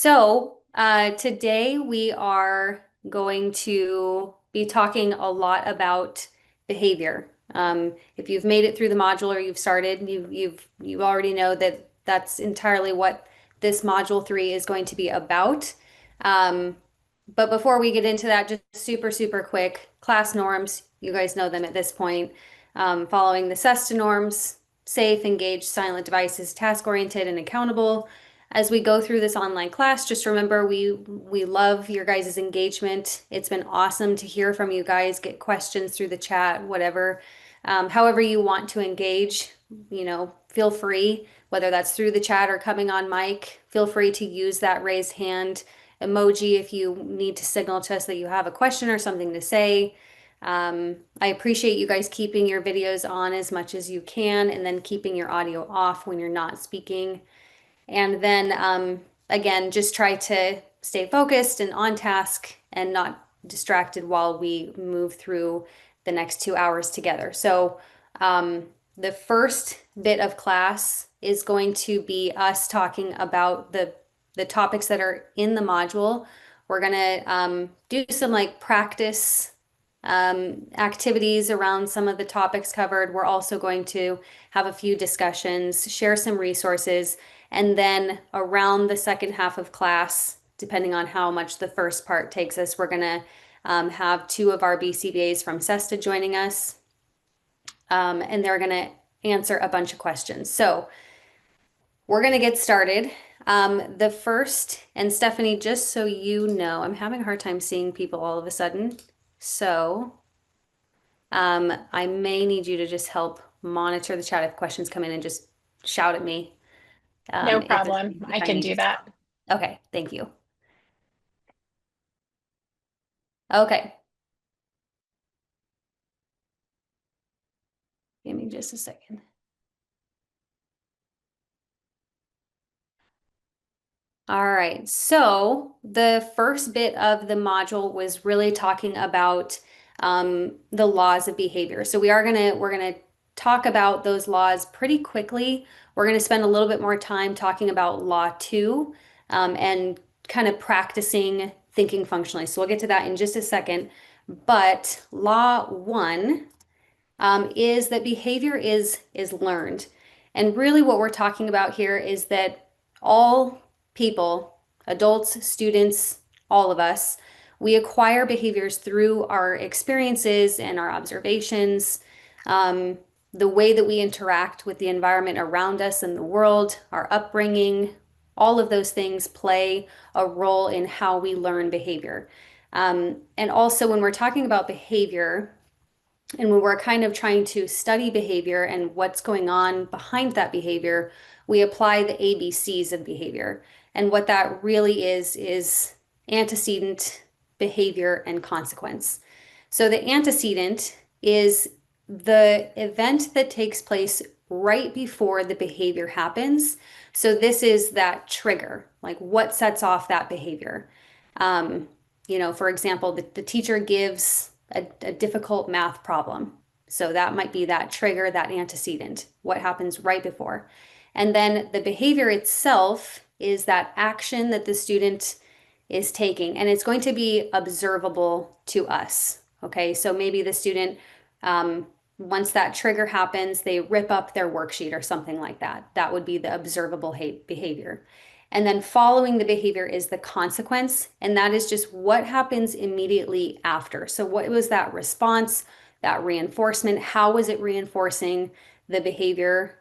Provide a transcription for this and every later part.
Today we are going to be talking a lot about behavior. If you've made it through the module or you've started, you already know that that's entirely what this module 3 is going to be about. Um, but before we get into that, just super quick, class norms, you guys know them at this point. Following the SESTA norms, safe, engaged, silent devices, task-oriented, and accountable. As we go through this online class, just remember we love your guys' engagement. It's been awesome to hear from you guys, get questions through the chat, whatever. However you want to engage, feel free, whether that's through the chat or coming on mic, feel free to use that raised hand emoji if you need to signal to us that you have a question or something to say. I appreciate you guys keeping your videos on as much as you can and then keeping your audio off when you're not speaking. And then again, just try to stay focused and on task and not distracted while we move through the next 2 hours together. So the first bit of class is going to be us talking about the topics that are in the module. We're gonna do some like practice activities around some of the topics covered. We're also going to have a few discussions, share some resources, and then around the second half of class, depending on how much the first part takes us, we're going to have two of our BCBAs from SESTA joining us, and they're going to answer a bunch of questions. So we're going to get started. The first, and Stephanie, just so you know, I'm having a hard time seeing people all of a sudden. So I may need you to just help monitor the chat if questions come in and just shout at me No if problem. if I I can need you do to that. stop. Okay, thank you. Okay, give me just a second. All right, so the first bit of the module was really talking about the laws of behavior. So we're gonna talk about those laws pretty quickly. We're gonna spend a little bit more time talking about Law 2 and kind of practicing thinking functionally. So we'll get to that in just a second. But Law 1 is that behavior is learned. And really what we're talking about here is that all people, adults, students, all of us, we acquire behaviors through our experiences and our observations, the way that we interact with the environment around us and the world, our upbringing, all of those things play a role in how we learn behavior. And also, when we're talking about behavior, and when we're kind of trying to study behavior and what's going on behind that behavior, we apply the ABCs of behavior. And what that really is antecedent, behavior, and consequence. So the antecedent is the event that takes place right before the behavior happens. So this is that trigger, like what sets off that behavior. Um, for example, the teacher gives a difficult math problem. So that might be that trigger, that antecedent, what happens right before. And then the behavior itself is that action that the student is taking, and it's going to be observable to us. Okay, so maybe the student, once that trigger happens, they rip up their worksheet or something like that. That would be the observable behavior. And then following the behavior is the consequence, and that is just what happens immediately after. So, what was that response, that reinforcement? How was it reinforcing the behavior?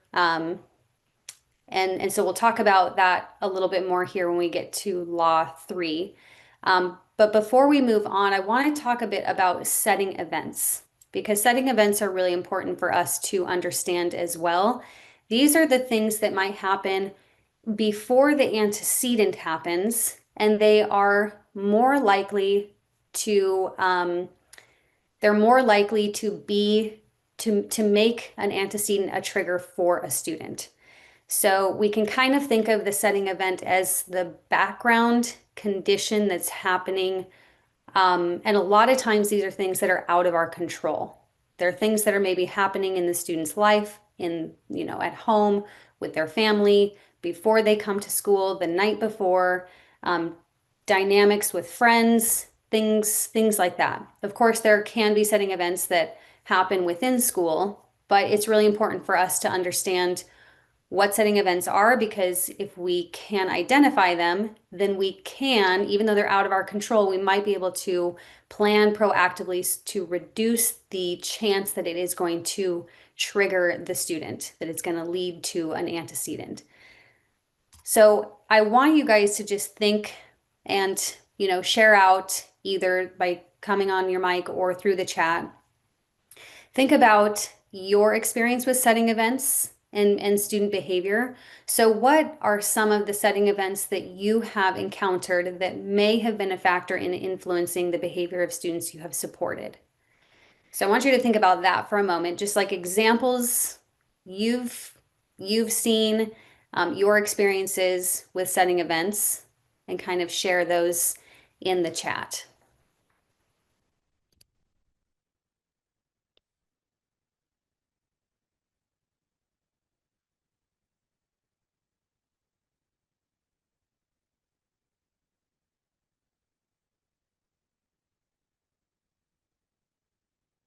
And so we'll talk about that a little bit more here when we get to Law 3. But before we move on, I want to talk a bit about setting events because setting events are really important for us to understand as well. These are the things that might happen before the antecedent happens, and they are more likely to they're more likely to be to make an antecedent a trigger for a student. So we can kind of think of the setting event as the background condition that's happening. And a lot of times these are things that are out of our control. They're things that are maybe happening in the student's life, at home with their family, before they come to school, the night before. um, dynamics with friends, things like that. Of course, there can be setting events that happen within school, but it's really important for us to understand what setting events are because if we can identify them, then we can, even though they're out of our control, we might be able to plan proactively to reduce the chance that it is going to trigger the student, that it's going to lead to an antecedent. So I want you guys to just think and, share out either by coming on your mic or through the chat. Think about your experience with setting events and student behavior. So, what are some of the setting events that you have encountered that may have been a factor in influencing the behavior of students you have supported? So, I want you to think about that for a moment, just like examples you've you've seen, your experiences with setting events, and kind of share those in the chat.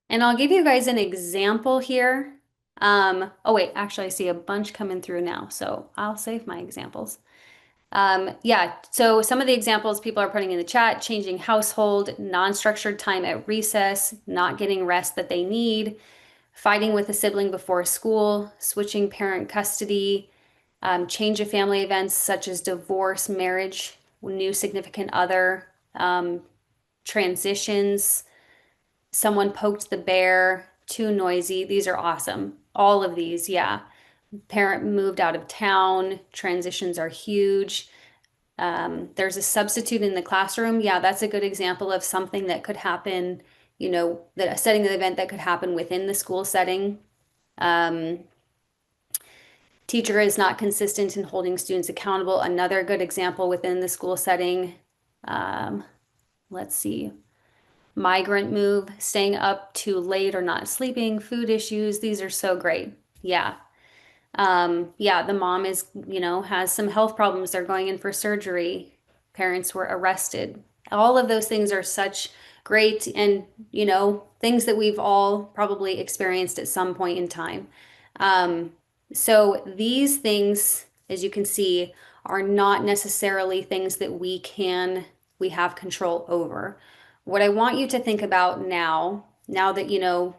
And I'll give you guys an example here. Oh wait, actually I see a bunch coming through now, so I'll save my examples. Yeah, so some of the examples people are putting in the chat, changing household, non-structured time at recess, not getting rest that they need, fighting with a sibling before school, switching parent custody, change of family events such as divorce, marriage, new significant other, transitions, someone poked the bear, too noisy. These are awesome. All of these, yeah. Parent moved out of town, transitions are huge. There's a substitute in the classroom. Yeah, that's a good example of something that could happen, that a setting of the event that could happen within the school setting. Um, Teacher is not consistent in holding students accountable. Another good example within the school setting. Um, let's see. Migrant move, staying up too late or not sleeping, food issues. These are so great. Yeah. Yeah, the mom is, has some health problems. They're going in for surgery. Parents were arrested. All of those things are such great and, things that we've all probably experienced at some point in time. Um, so these things, as you can see, are not necessarily things that we have control over. What I want you to think about now that you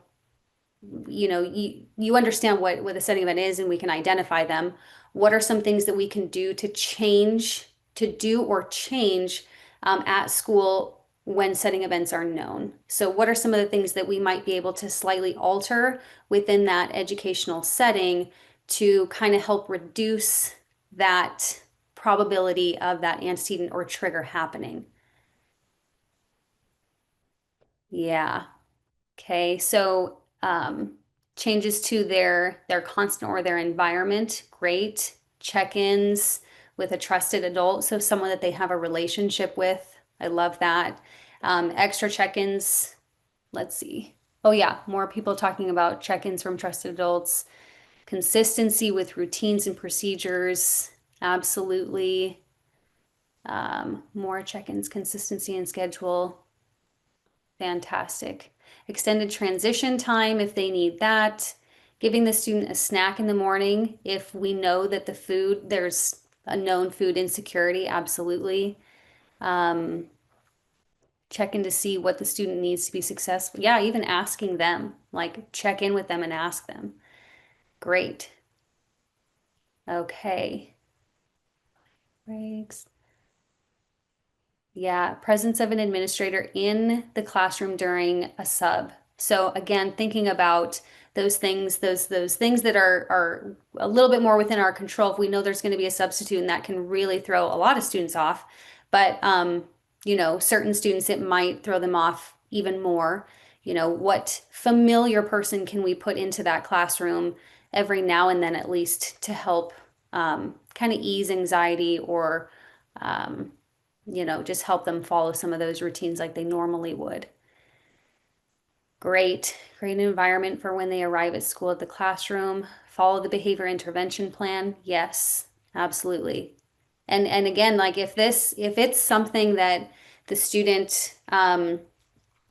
understand what the setting event is and we can identify them. What are some things that we can do to do or change at school when setting events are known? So, what are some of the things that we might be able to slightly alter within that educational setting to kind of help reduce that probability of that antecedent or trigger happening? Yeah. Okay, so changes to their constant or their environment, great. Check-ins with a trusted adult, so someone that they have a relationship with. I love that. Extra check-ins. Let's see. Oh yeah, more people talking about check-ins from trusted adults. Consistency with routines and procedures. Absolutely. More check-ins, consistency and schedule. Fantastic. Extended transition time if they need that. Giving the student a snack in the morning if we know that there's a known food insecurity, absolutely. Um, Checking to see what the student needs to be successful. Yeah, even asking them, like check in with them and ask them. Great. Okay. Breaks. Yeah, presence of an administrator in the classroom during a sub. So again, thinking about those things that are a little bit more within our control. If we know there's going to be a substitute, and that can really throw a lot of students off, but certain students it might throw them off even more. What familiar person can we put into that classroom every now and then at least to help kind of ease anxiety or um, just help them follow some of those routines like they normally would. Great. Create an environment for when they arrive at school at the classroom. Follow the behavior intervention plan. Yes, absolutely. And again, like if it's something that the student,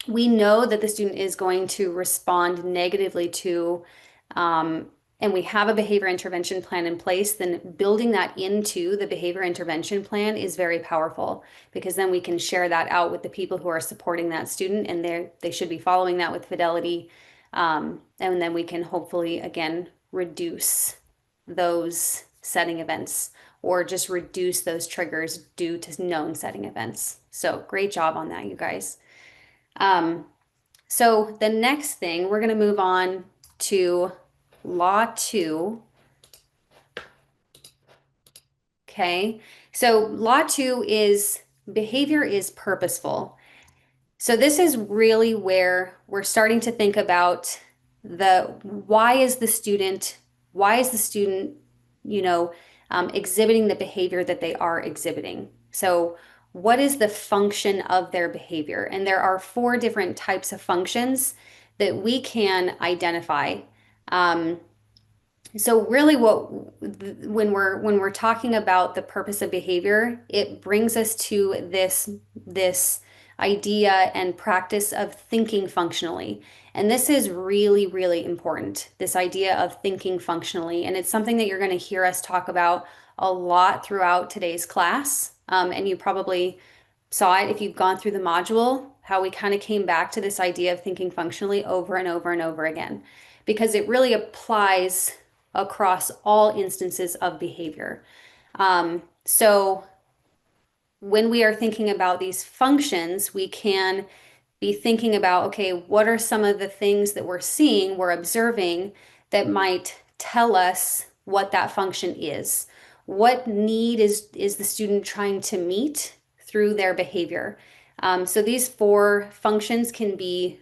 we know that the student is going to respond negatively to, um, and we have a behavior intervention plan in place, then building that into the behavior intervention plan is very powerful because then we can share that out with the people who are supporting that student, and they should be following that with fidelity. And then we can hopefully, again, reduce those setting events or just reduce those triggers due to known setting events. So great job on that, you guys. Um, so the next thing, we're going to move on to Law 2. Okay. So Law 2 is behavior is purposeful. So this is really where we're starting to think about the why is the student, you know, exhibiting the behavior that they are exhibiting. So what is the function of their behavior? And there are four different types of functions that we can identify. Um, so really when we're talking about the purpose of behavior, it brings us to this idea and practice of thinking functionally. And this is really, really important, this idea of thinking functionally. And it's something that you're going to hear us talk about a lot throughout today's class. And you probably saw it if you've gone through the module, how we kind of came back to this idea of thinking functionally over and over and over again, because it really applies across all instances of behavior. So when we are thinking about these functions, we can be thinking about, okay, what are some of the things that we're seeing, we're observing that might tell us what that function is? What need is the student trying to meet through their behavior? So these four functions can be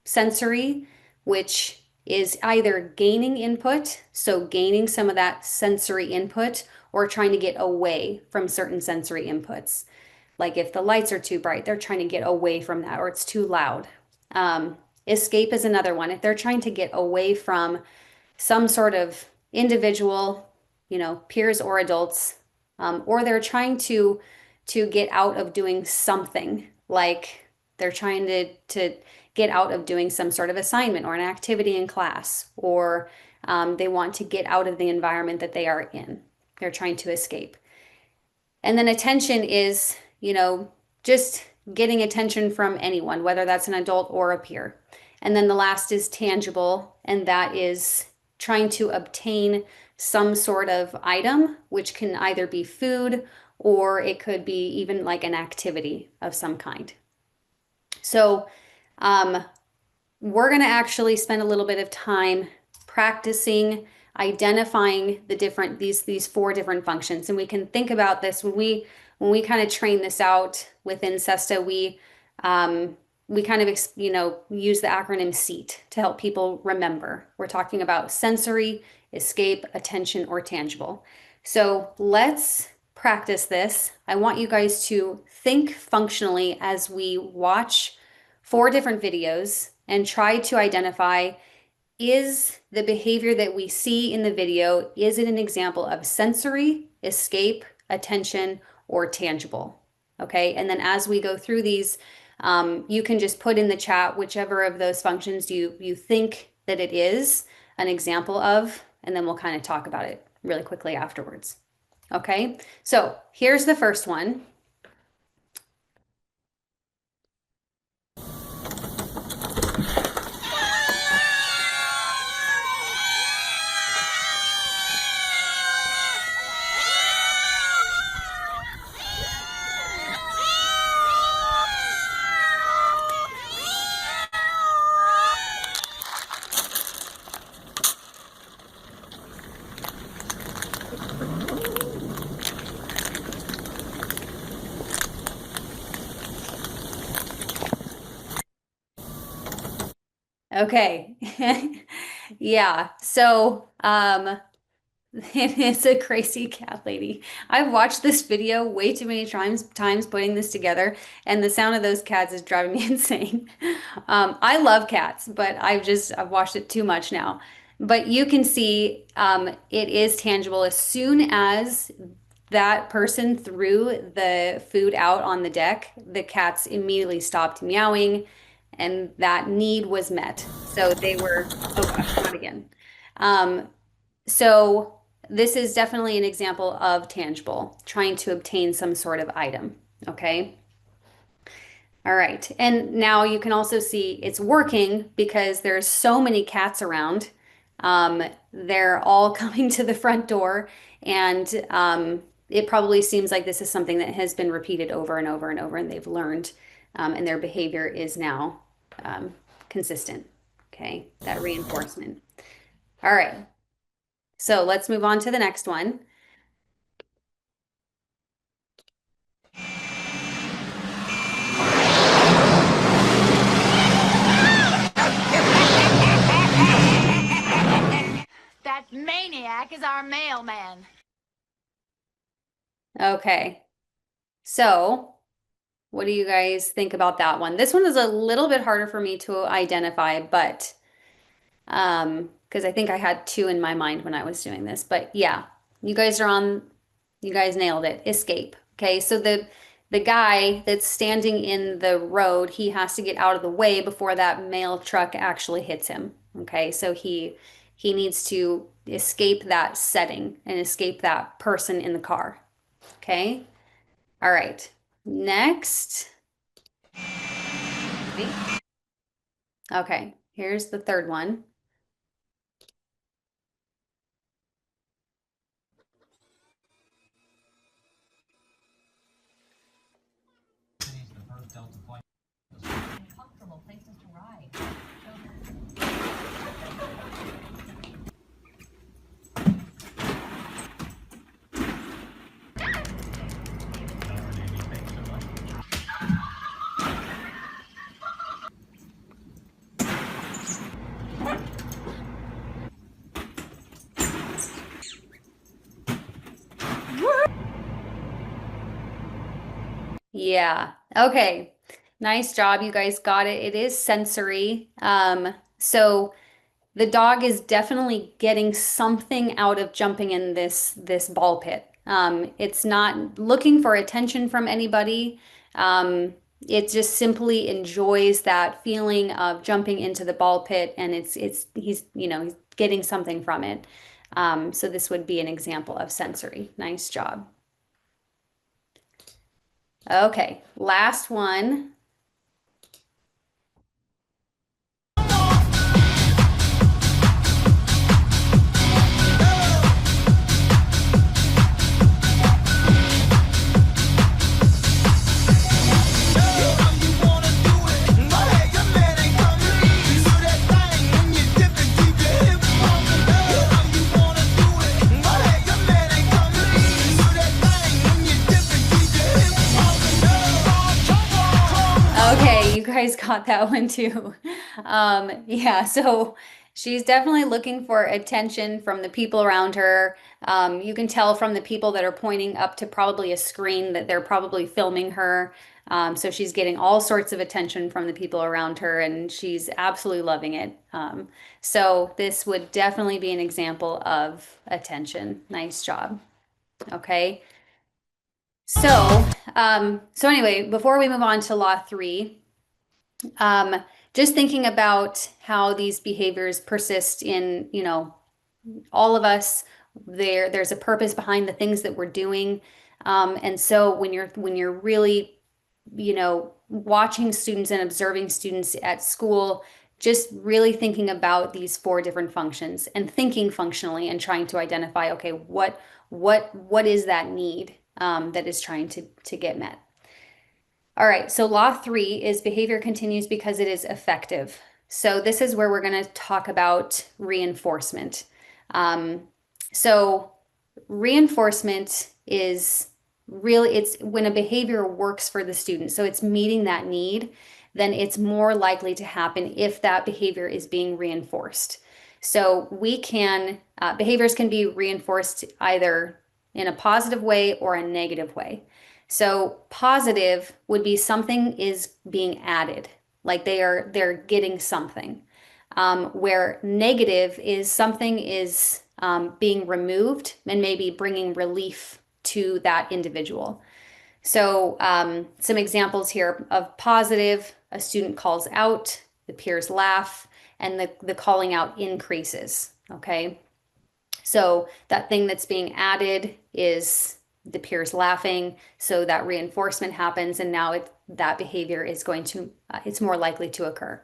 sensory, which is either gaining input, so gaining some of that sensory input, or trying to get away from certain sensory inputs. Like if the lights are too bright, they're trying to get away from that, or it's too loud. Escape is another one. If they're trying to get away from some sort of individual, peers or adults, or they're trying to get out of doing something, like they're trying to get out of doing some sort of assignment or an activity in class, or they want to get out of the environment that they are in. They're trying to escape. And then attention is, just getting attention from anyone, whether that's an adult or a peer. And then the last is tangible, and that is trying to obtain some sort of item, which can either be food or it could be even like an activity of some kind. So, we're going to actually spend a little bit of time practicing identifying these four different functions, and we can think about this when we kind of train this out within SESTA. We kind of use the acronym SEAT to help people remember. We're talking about sensory, escape, attention, or tangible. So let's practice this. I want you guys to think functionally as we watch four different videos and try to identify, is the behavior that we see in the video, is it an example of sensory, escape, attention, or tangible? Okay, and then as we go through these, you can just put in the chat whichever of those functions you think that it is an example of, and then we'll kind of talk about it really quickly afterwards. Okay, so here's the first one. Okay. Yeah. So, it is a crazy cat lady. I've watched this video way too many times putting this together, and the sound of those cats is driving me insane. I love cats, but I've watched it too much now. But you can see it is tangible as soon as that person threw the food out on the deck, the cats immediately stopped meowing and that need was met. So they were, oh gosh, not again. Um, so this is definitely an example of tangible, trying to obtain some sort of item. Okay. All right. And now you can also see it's working because there's so many cats around. They're all coming to the front door, and it probably seems like this is something that has been repeated over and over and over, and they've learned, and their behavior is now um, consistent. Okay, that reinforcement. All right. So let's move on to the next one. That maniac is our mailman. Okay. So what do you guys think about that one? This one is a little bit harder for me to identify, but because I think I had two in my mind when I was doing this. But yeah, you guys are on, you guys nailed it. Escape. Okay, so the guy that's standing in the road, he has to get out of the way before that mail truck actually hits him. Okay, so he needs to escape that setting and escape that person in the car. Okay. All right. Next. Okay, here's the third one. Comfortable places to ride. Yeah. Okay. Nice job. You guys got it. It is sensory. So the dog is definitely getting something out of jumping in this ball pit. It's not looking for attention from anybody. It just simply enjoys that feeling of jumping into the ball pit, and it's he's he's getting something from it. So this would be an example of sensory. Nice job. Okay, last one. Okay, you guys got that one too. Yeah, so she's definitely looking for attention from the people around her. You can tell from the people that are pointing up to probably a screen that they're probably filming her. So she's getting all sorts of attention from the people around her, and she's absolutely loving it. So this would definitely be an example of attention. Nice job. Okay. So anyway, before we move on to law three, um, just thinking about how these behaviors persist in, all of us, there's a purpose behind the things that we're doing. And so when you're really, watching students and observing students at school, just really thinking about these four different functions and thinking functionally and trying to identify, okay, what is that need that is trying to get met. All right, so law three is behavior continues because it is effective. So this is where we're going to talk about reinforcement. Um, so reinforcement is really, it's when a behavior works for the student. So it's meeting that need, then it's more likely to happen if that behavior is being reinforced. So behaviors can be reinforced either in a positive way or a negative way. So positive would be something is being added, like they're getting something. Where negative is something is being removed and maybe bringing relief to that individual. So some examples here of positive: a student calls out, the peers laugh, and the calling out increases. Okay. So that thing that's being added is the peers laughing. So that reinforcement happens, and now that behavior is going to, it's more likely to occur.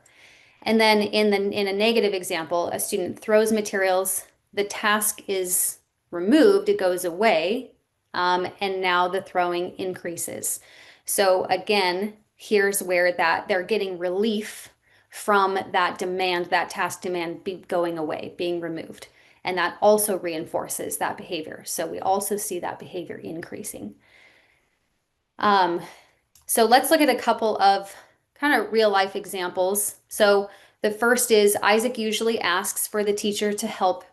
And then in a negative example, a student throws materials, the task is removed, it goes away, and now the throwing increases. So again, here's where that they're getting relief from that demand, that task demand going away, being removed. And that also reinforces that behavior. So we also see that behavior increasing. So let's look at a couple of kind of real life examples. So the first is Isaac usually asks for the teacher to help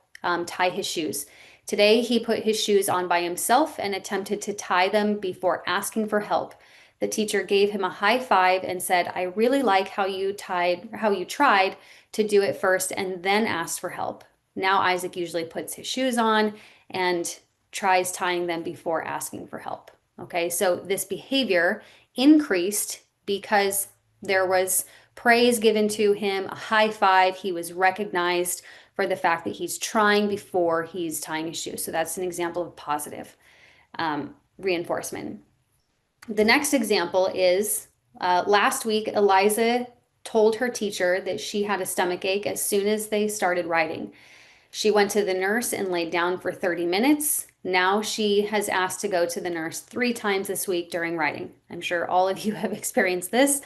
tie his shoes. Today he put his shoes on by himself and attempted to tie them before asking for help. The teacher gave him a high five and said, "I really like how you tried to do it first and then asked for help." Now Isaac usually puts his shoes on and tries tying them before asking for help. Okay, so this behavior increased because there was praise given to him, a high five. He was recognized for the fact that he's trying before he's tying his shoe. So that's an example of positive reinforcement. The next example is last week, Eliza told her teacher that she had a stomach ache as soon as they started writing. She went to the nurse and laid down for 30 minutes. Now she has asked to go to the nurse 3 times this week during writing. I'm sure all of you have experienced this.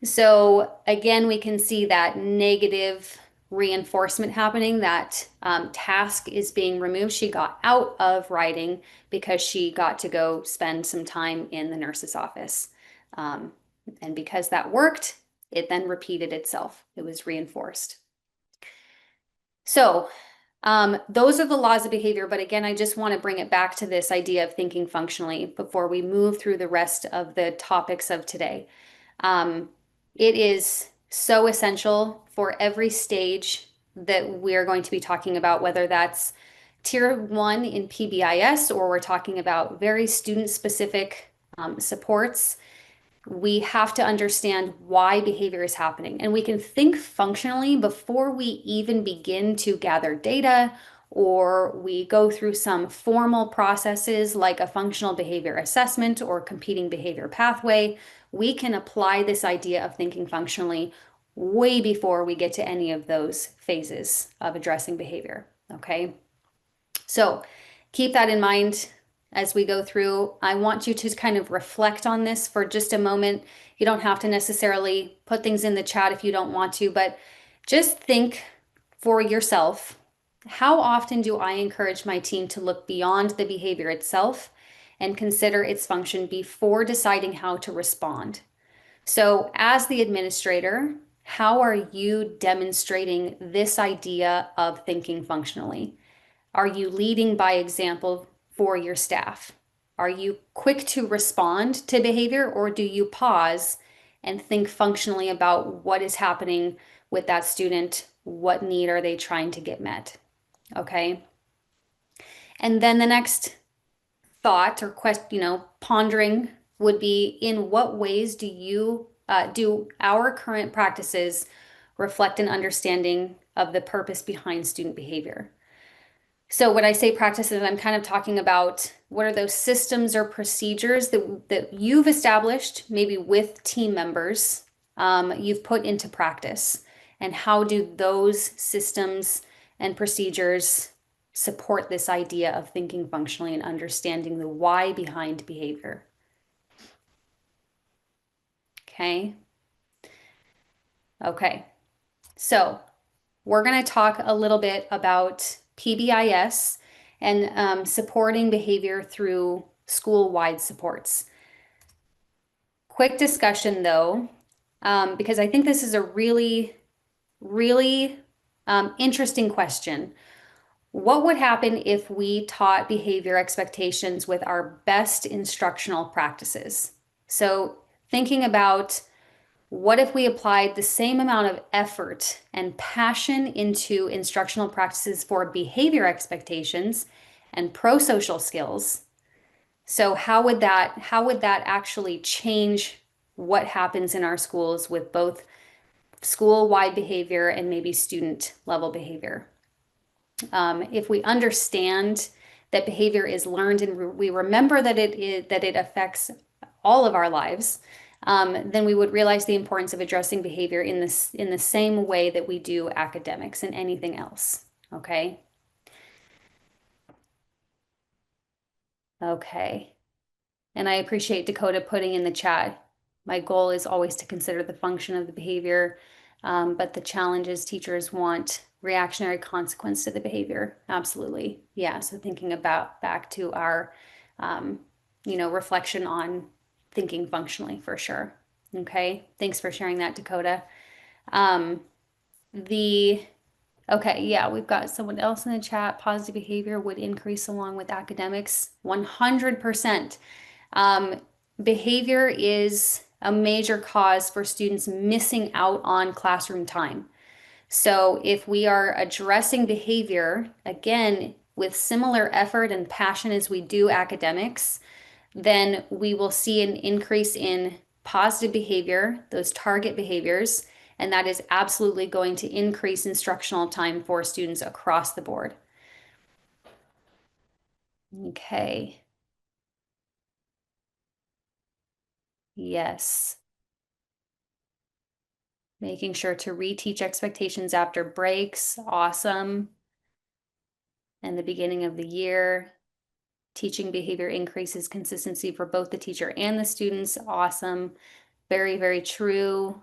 So again, we can see that negative reinforcement happening, that task is being removed. She got out of writing because she got to go spend some time in the nurse's office. And because that worked, it then repeated itself. It was reinforced. So those are the laws of behavior. But again, I just want to bring it back to this idea of thinking functionally before we move through the rest of the topics of today. It is so essential for every stage that we're going to be talking about, whether that's tier 1 in PBIS or we're talking about very student specific supports. We have to understand why behavior is happening. And we can think functionally before we even begin to gather data or we go through some formal processes like a functional behavior assessment or competing behavior pathway. We can apply this idea of thinking functionally way before we get to any of those phases of addressing behavior. Okay. So keep that in mind as we go through. I want you to kind of reflect on this for just a moment. You don't have to necessarily put things in the chat if you don't want to, but just think for yourself, how often do I encourage my team to look beyond the behavior itself and consider its function before deciding how to respond? So as the administrator, how are you demonstrating this idea of thinking functionally? Are you leading by example for your staff? Are you quick to respond to behavior, or do you pause and think functionally about what is happening with that student? What need are they trying to get met? Okay. And then the next thought or question, pondering would be, in what ways do our current practices reflect an understanding of the purpose behind student behavior? So when I say practices, I'm kind of talking about what are those systems or procedures that you've established, maybe with team members, you've put into practice, and how do those systems and procedures support this idea of thinking functionally and understanding the why behind behavior? Okay. Okay. So we're going to talk a little bit about PBIS and supporting behavior through school-wide supports. Quick discussion though, because I think this is a really, really interesting question. What would happen if we taught behavior expectations with our best instructional practices? So thinking about, what if we applied the same amount of effort and passion into instructional practices for behavior expectations and pro-social skills. So how would that actually change what happens in our schools with both school-wide behavior and maybe student level behavior? If we understand that behavior is learned and we remember that it affects all of our lives, then we would realize the importance of addressing behavior in the same way that we do academics and anything else. Okay. Okay. And I appreciate Dakota putting in the chat. My goal is always to consider the function of the behavior, but the challenge is teachers want reactionary consequence to the behavior. Absolutely. Yeah. So thinking about back to our, um, reflection on thinking functionally for sure. Okay. Thanks for sharing that, Dakota. Um, the Okay, yeah, we've got someone else in the chat. Positive behavior would increase along with academics. 100%. Um, Behavior is a major cause for students missing out on classroom time. So if we are addressing behavior, again, with similar effort and passion as we do academics, then we will see an increase in positive behavior, those target behaviors, and that is absolutely going to increase instructional time for students across the board. Okay. Yes. Making sure to reteach expectations after breaks. Awesome. And the beginning of the year. Teaching behavior increases consistency for both the teacher and the students. Awesome. Very, very true.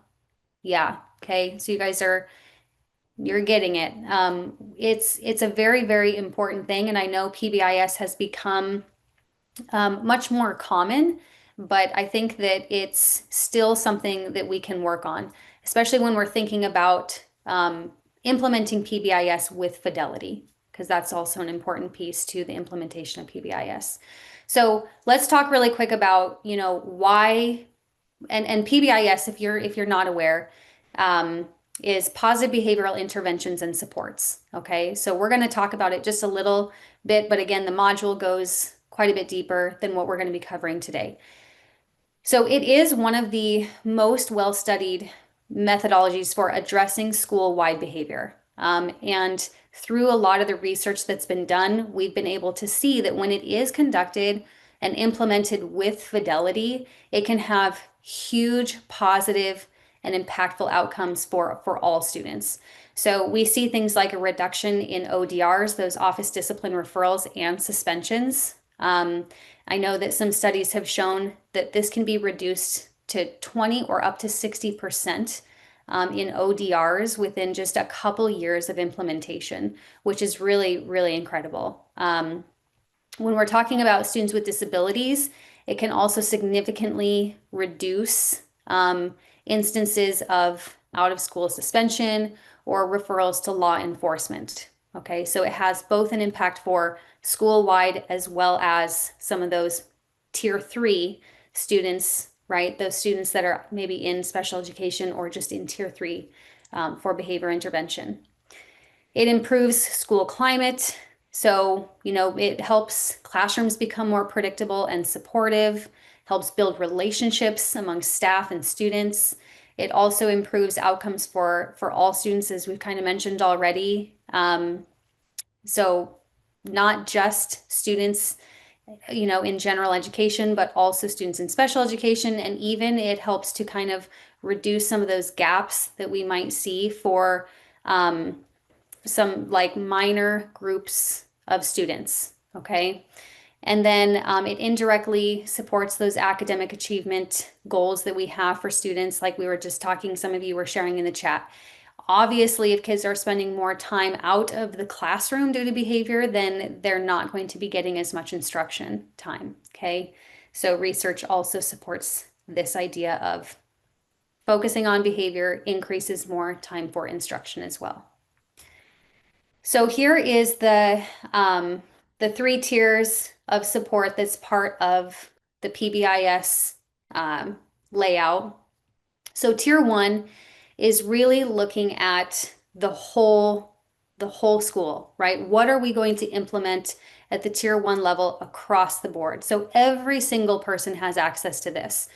Yeah. Okay. So you're getting it. It's a very, very important thing. And I know PBIS has become much more common, but I think that it's still something that we can work on, especially when we're thinking about implementing PBIS with fidelity, because that's also an important piece to the implementation of PBIS. So let's talk really quick about, why and PBIS, if you're not aware, is positive behavioral interventions and supports. Okay, so we're going to talk about it just a little bit, but again, the module goes quite a bit deeper than what we're going to be covering today. So it is one of the most well-studied methodologies for addressing school-wide behavior. And through a lot of the research that's been done, we've been able to see that when it is conducted and implemented with fidelity, it can have huge positive and impactful outcomes for all students. So we see things like a reduction in ODRs, those office discipline referrals, and suspensions. I know that some studies have shown that this can be reduced to 20 or up to 60% in ODRs within just a couple years of implementation, which is really, really incredible. When we're talking about students with disabilities, it can also significantly reduce instances of out of school suspension or referrals to law enforcement. Okay, so it has both an impact for school-wide as well as some of those tier 3 students, right? Those students that are maybe in special education or just in tier 3 for behavior intervention. It improves school climate. So, it helps classrooms become more predictable and supportive, helps build relationships among staff and students. It also improves outcomes for all students, as we've kind of mentioned already. So not just students, in general education, but also students in special education. And even it helps to kind of reduce some of those gaps that we might see for some like minor groups of students. Okay. And then it indirectly supports those academic achievement goals that we have for students, like we were just talking, some of you were sharing in the chat. Obviously, if kids are spending more time out of the classroom due to behavior, then they're not going to be getting as much instruction time. Okay. So research also supports this idea of focusing on behavior increases more time for instruction as well. So here is the 3 tiers of support that's part of the PBIS layout. So tier 1 is really looking at the whole school, right? What are we going to implement at the tier one level across the board. So every single person has access to this.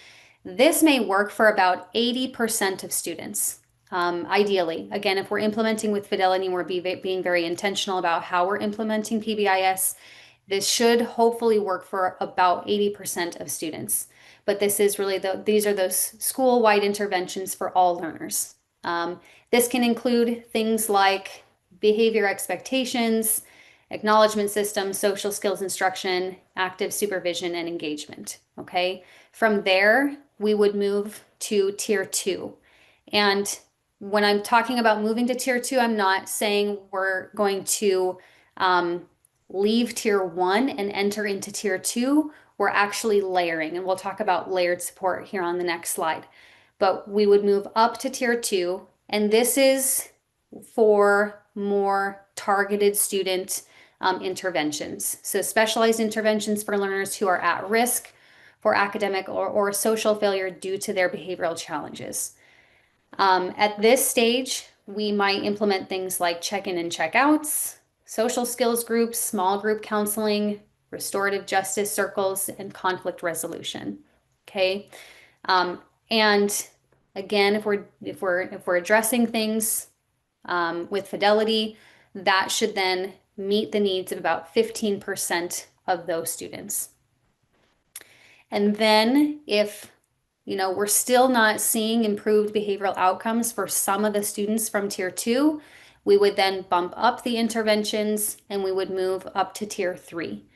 This may work for about 80% of students. Ideally, again, if we're implementing with Fidelity, we're being very intentional about how we're implementing PBIS. This should hopefully work for about 80% of students. But this is really these are those school-wide interventions for all learners. This can include things like behavior expectations, acknowledgement systems, social skills instruction, active supervision, and engagement. Okay. From there, we would move to tier two. And when I'm talking about moving to tier two, I'm not saying we're going to leave tier one and enter into tier two. We're actually layering, and we'll talk about layered support here on the next slide. But we would move up to tier two, and this is for more targeted student interventions. So specialized interventions for learners who are at risk for academic or social failure due to their behavioral challenges. At this stage, we might implement things like check-in and check-outs, social skills groups, small group counseling, restorative justice circles, and conflict resolution. Okay. And again, if we're addressing things with Fidelity, that should then meet the needs of about 15% of those students. And then if we're still not seeing improved behavioral outcomes for some of the students from tier two, we would then bump up the interventions and we would move up to tier three.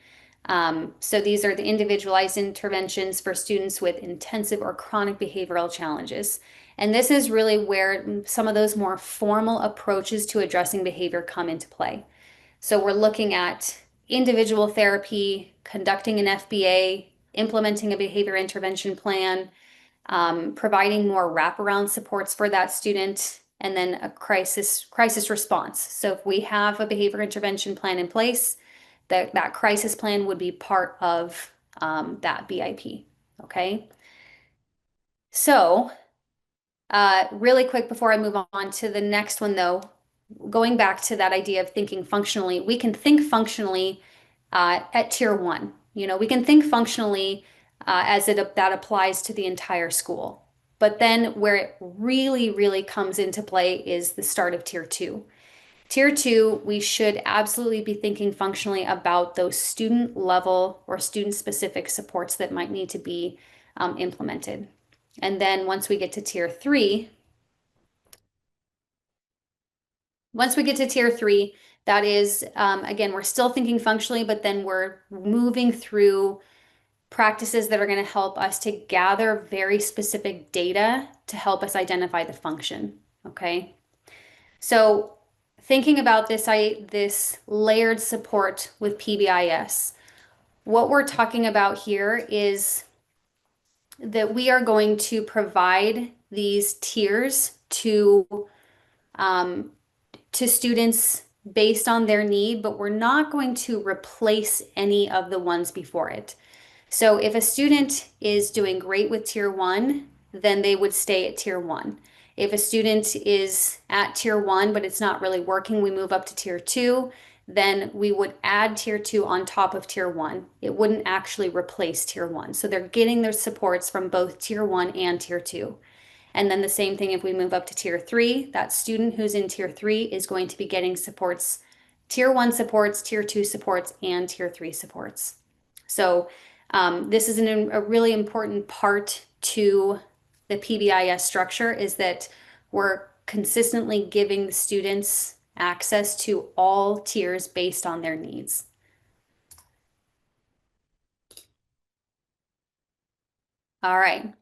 So these are the individualized interventions for students with intensive or chronic behavioral challenges. And this is really where some of those more formal approaches to addressing behavior come into play. So we're looking at individual therapy, conducting an FBA, implementing a behavior intervention plan, providing more wraparound supports for that student, and then a crisis response. So if we have a behavior intervention plan in place, that crisis plan would be part of that BIP. Okay. So really quick before I move on to the next one, though, going back to that idea of thinking functionally, we can think functionally at tier one. We can think functionally that applies to the entire school. But then where it really, really comes into play is the start of tier two. Tier two, we should absolutely be thinking functionally about those student level or student specific supports that might need to be implemented. And then once we get to tier three, that is, again, we're still thinking functionally, but then we're moving through practices that are going to help us to gather very specific data to help us identify the function. Okay. So thinking about this layered support with PBIS, what we're talking about here is that we are going to provide these tiers to students based on their need, but we're not going to replace any of the ones before it. So if a student is doing great with tier one, then they would stay at tier one. If a student is at tier one, but it's not really working, we move up to tier two, then we would add tier two on top of tier one. It wouldn't actually replace tier one. So they're getting their supports from both tier one and tier two. And then the same thing if we move up to tier three, that student who's in tier three is going to be getting supports, tier one supports, tier two supports, and tier three supports. So this is a really important part to the PBIS structure is that we're consistently giving the students access to all tiers based on their needs. All right.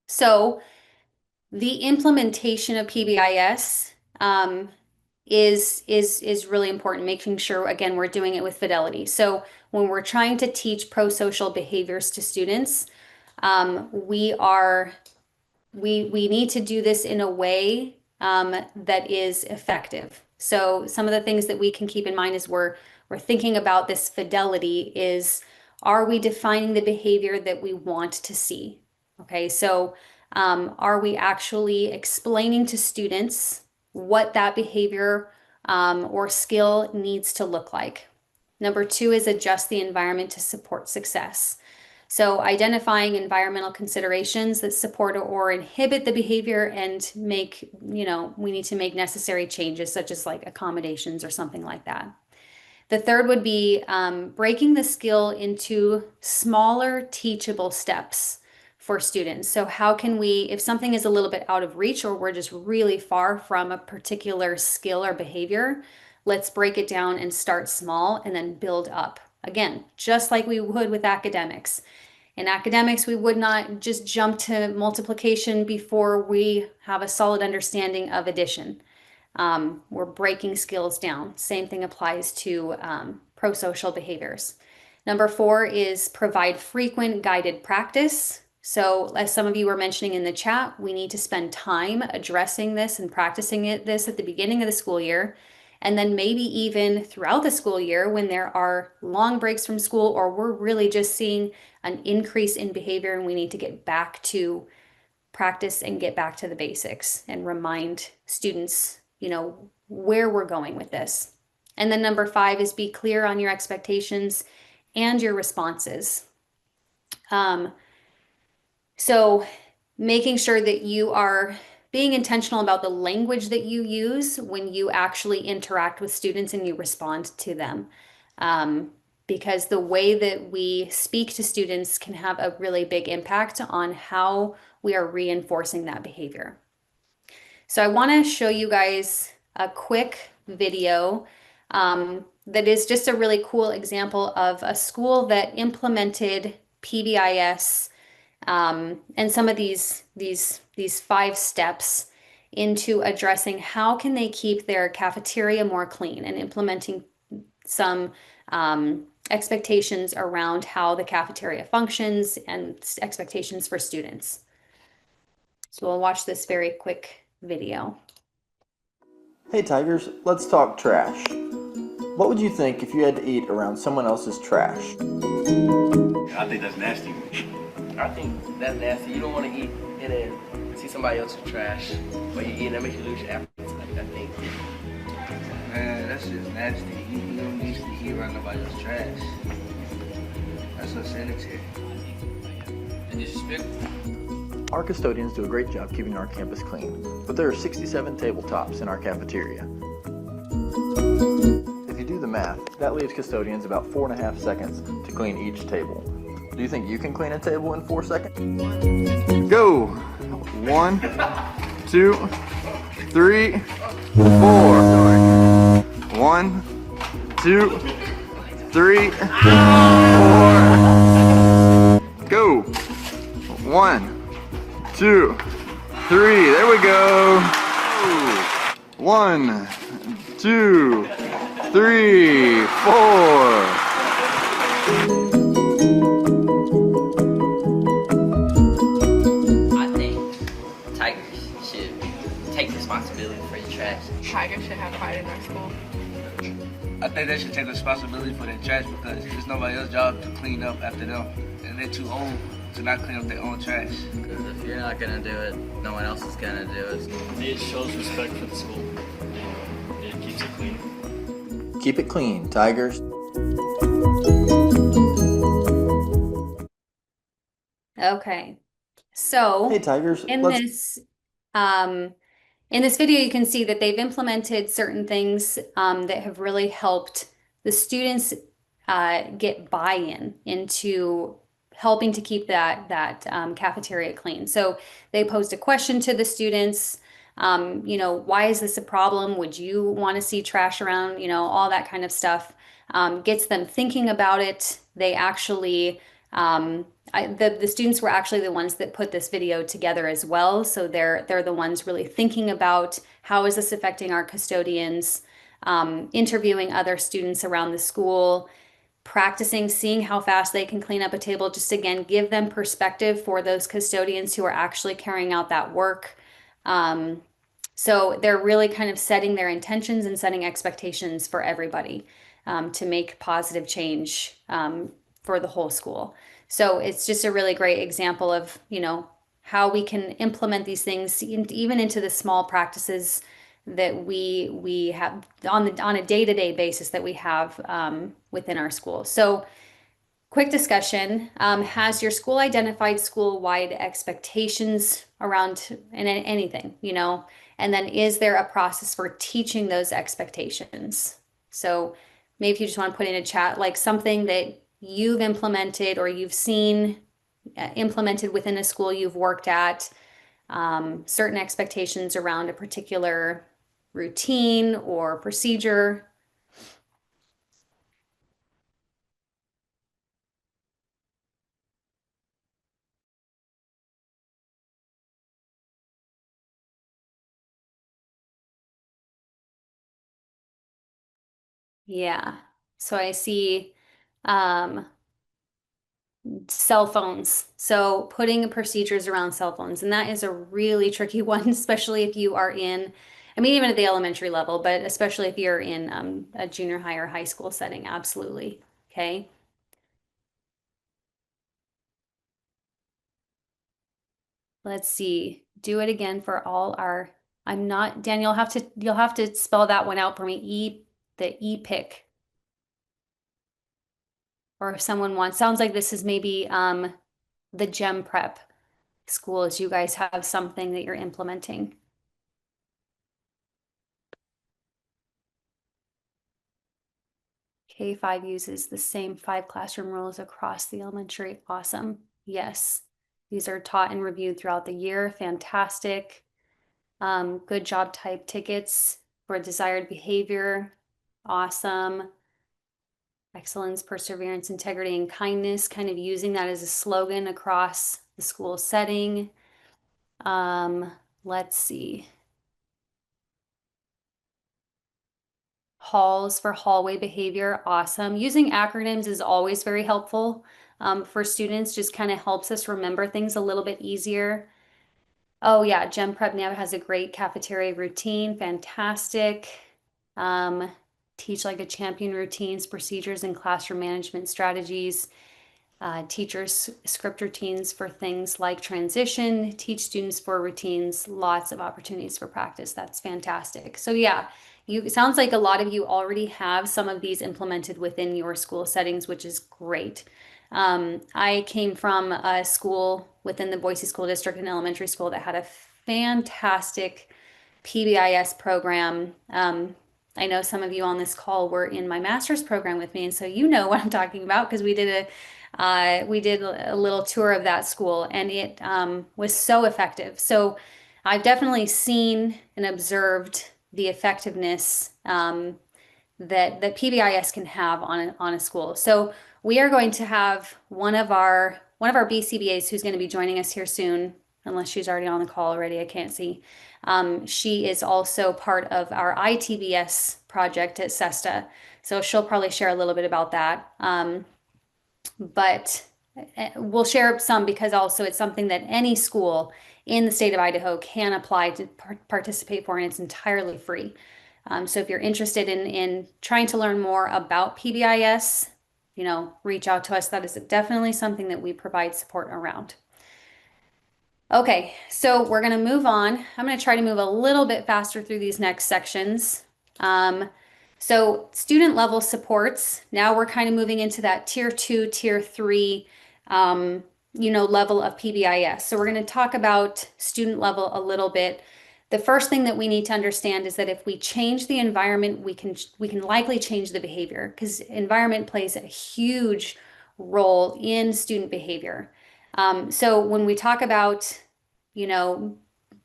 So the implementation of PBIS is really important, making sure, again, we're doing it with fidelity. So when we're trying to teach pro-social behaviors to students, we need to do this in a way that is effective. So some of the things that we can keep in mind as we're thinking about this fidelity is, are we defining the behavior that we want to see? Okay, so are we actually explaining to students what that behavior or skill needs to look like? Number two is adjust the environment to support success. So identifying environmental considerations that support or inhibit the behavior and make, we need to make necessary changes such as like accommodations or something like that. The third would be breaking the skill into smaller teachable steps for students. So how can we, if something is a little bit out of reach or we're just really far from a particular skill or behavior, let's break it down and start small and then build up. Again, just like we would with academics. In academics, we would not just jump to multiplication before we have a solid understanding of addition. We're breaking skills down. Same thing applies to pro-social behaviors. Number four is provide frequent guided practice. So as some of you were mentioning in the chat, we need to spend time addressing this and practicing this at the beginning of the school year. And then maybe even throughout the school year when there are long breaks from school or we're really just seeing an increase in behavior and we need to get back to practice and get back to the basics and remind students, where we're going with this. And then number five is be clear on your expectations and your responses. So making sure that you are being intentional about the language that you use when you actually interact with students and you respond to them. Because the way that we speak to students can have a really big impact on how we are reinforcing that behavior. So I want to show you guys a quick video that is just a really cool example of a school that implemented PBIS and some of these 5 steps into addressing how can they keep their cafeteria more clean and implementing some expectations around how the cafeteria functions and expectations for students. So we'll watch this very quick video. Hey Tigers, let's talk trash. What would you think if you had to eat around someone else's trash? I think that's nasty. I think that's nasty. You don't want to eat and then see somebody else's trash, but you eat and that makes you lose your appetite. I think. Man, that's just nasty. You don't need to eat around nobody else's trash. That's unsanitary. And disrespectful. Our custodians do a great job keeping our campus clean, but there are 67 tabletops in our cafeteria. If you do the math, that leaves custodians about 4.5 seconds to clean each table. Do you think you can clean a table in 4 seconds? Go! 1, 2, 3, 4. 1, 2, 3, 4. Go! 1, 2, 3. There we go. 1, 2, 3, 4. I think Tigers should take responsibility for the trash. Tigers should have pride in our school. I think they should take responsibility for their trash because it's nobody else's job to clean up after them. And they're too old to not clean up their own trash. Because if you're not gonna do it, no one else is gonna do it. It shows respect for the school. It keeps it clean. Keep it clean, Tigers. Okay, so Hey Tigers, in this video, you can see that they've implemented certain things that have really helped the students get buy-in into helping to keep that cafeteria clean. So they posed a question to the students, why is this a problem? Would you want to see trash around? All that kind of stuff gets them thinking about it. They actually the students were actually the ones that put this video together as well. So they're the ones really thinking about how is this affecting our custodians, interviewing other students around the school, practicing, seeing how fast they can clean up a table, just again, give them perspective for those custodians who are actually carrying out that work. So they're really kind of setting their intentions and setting expectations for everybody to make positive change for the whole school. So it's just a really great example of, how we can implement these things even into the small practices that we have on a day-to-day basis that we have within our school. So quick discussion. Has your school identified school-wide expectations around anything, And then is there a process for teaching those expectations? So maybe if you just want to put in a chat, like something that you've implemented or you've seen implemented within a school you've worked at, certain expectations around a particular routine or procedure. Yeah. So I see um, cell phones. So putting procedures around cell phones, and that is a really tricky one, especially if you are in, I mean, even at the elementary level, but especially if you're in a junior high or high school setting. Absolutely. Okay. Let's see. Do it again for all our, I'm not, Dan, you'll have to spell that one out for me. The EPIC. Or if someone wants, sounds like this is maybe the Gem Prep schools. You guys have something that you're implementing. K5 uses the same 5 classroom rules across the elementary. Awesome. Yes. These are taught and reviewed throughout the year. Fantastic. Good job type tickets for desired behavior. Awesome. Excellence, perseverance, integrity, and kindness, kind of using that as a slogan across the school setting. Let's see. Halls for hallway behavior, awesome. Using acronyms is always very helpful for students, just kind of helps us remember things a little bit easier. Oh yeah, Gem Prep now has a great cafeteria routine, fantastic. Teach like a champion routines, procedures, and classroom management strategies. Teachers script routines for things like transition, teach students for routines, lots of opportunities for practice. That's fantastic. So yeah, it sounds like a lot of you already have some of these implemented within your school settings, which is great. I came from a school within the Boise School District, an elementary school that had a fantastic PBIS program. I know some of you on this call were in my master's program with me, and so you know what I'm talking about because we did a little tour of that school, and it was so effective. So I've definitely seen and observed the effectiveness that PBIS can have on a school. So we are going to have one of our BCBAs who's going to be joining us here soon, unless she's already on the call already. I can't see. She is also part of our ITBS project at SESTA, so she'll probably share a little bit about that. But we'll share some because also it's something that any school in the state of Idaho can apply to participate for, and it's entirely free. So if you're interested in trying to learn more about PBIS, reach out to us. That is definitely something that we provide support around. Okay, so we're going to move on. I'm going to try to move a little bit faster through these next sections. So student level supports, now we're kind of moving into that tier 2, tier 3, level of PBIS. So we're going to talk about student level a little bit. The first thing that we need to understand is that if we change the environment, we can likely change the behavior, because environment plays a huge role in student behavior. So when we talk about,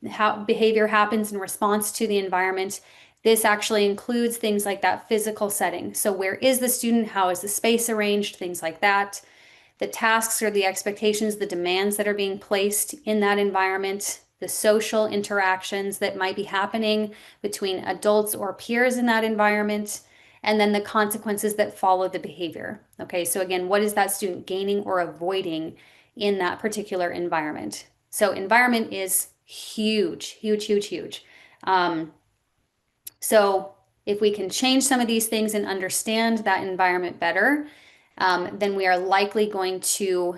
how behavior happens in response to the environment, this actually includes things like that physical setting. So where is the student? How is the space arranged? Things like that. The tasks or the expectations, the demands that are being placed in that environment, the social interactions that might be happening between adults or peers in that environment, and then the consequences that follow the behavior. Okay, so again, what is that student gaining or avoiding in that particular environment? So environment is huge, huge, huge, huge. So if we can change some of these things and understand that environment better, then we are likely going to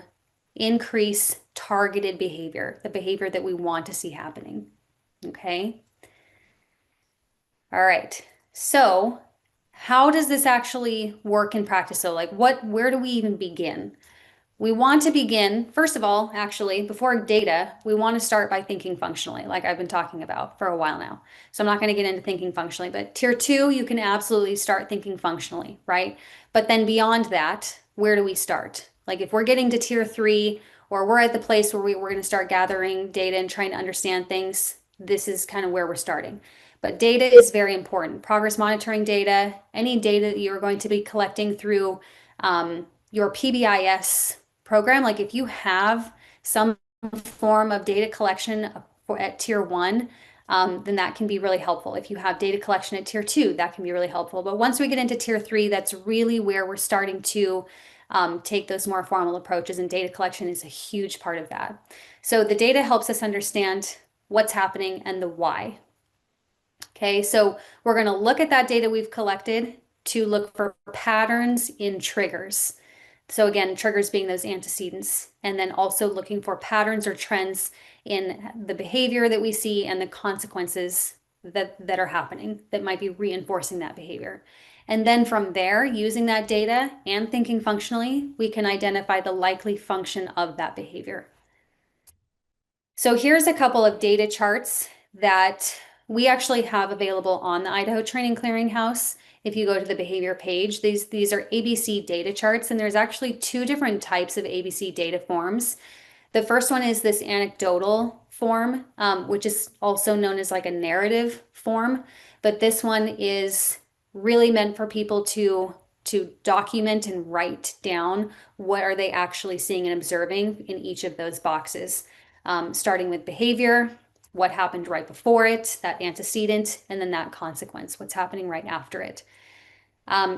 increase targeted behavior, the behavior that we want to see happening. Okay. All right. So how does this actually work in practice? So like where do we even begin? We want to begin, first of all, actually, before data, we want to start by thinking functionally, like I've been talking about for a while now. So I'm not going to get into thinking functionally, but tier two, you can absolutely start thinking functionally, right? But then beyond that, where do we start? Like if we're getting to tier three, or we're at the place where we're going to start gathering data and trying to understand things, this is kind of where we're starting. But data is very important. Progress monitoring data, any data that you're going to be collecting through your PBIS program, like if you have some form of data collection at tier one, then that can be really helpful. If you have data collection at tier two, that can be really helpful. But once we get into tier three, that's really where we're starting to take those more formal approaches, and data collection is a huge part of that. So the data helps us understand what's happening and the why. Okay, so we're going to look at that data we've collected to look for patterns in triggers. So again, triggers being those antecedents, and then also looking for patterns or trends in the behavior that we see and the consequences that are happening that might be reinforcing that behavior. And then from there, using that data and thinking functionally, we can identify the likely function of that behavior. So here's a couple of data charts that we actually have available on the Idaho Training Clearinghouse. If you go to the behavior page, these are ABC data charts, and there's actually two different types of ABC data forms. The first one is this anecdotal form, which is also known as like a narrative form, but this one is really meant for people to document and write down what are they actually seeing and observing in each of those boxes, starting with behavior, what happened right before it, that antecedent, and then that consequence, what's happening right after it.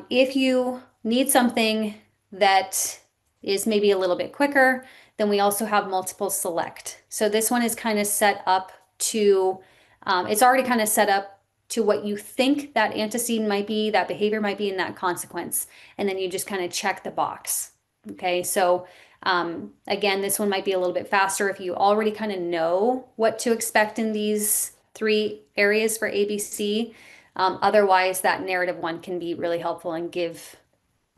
If you need something that is maybe a little bit quicker, then we also have multiple select. So this one is kind of set up to, it's already kind of set up to what you think that antecedent might be, that behavior might be, and that consequence. And then you just kind of check the box. Okay, so again, this one might be a little bit faster if you already kind of know what to expect in these three areas for ABC. Otherwise, that narrative one can be really helpful and give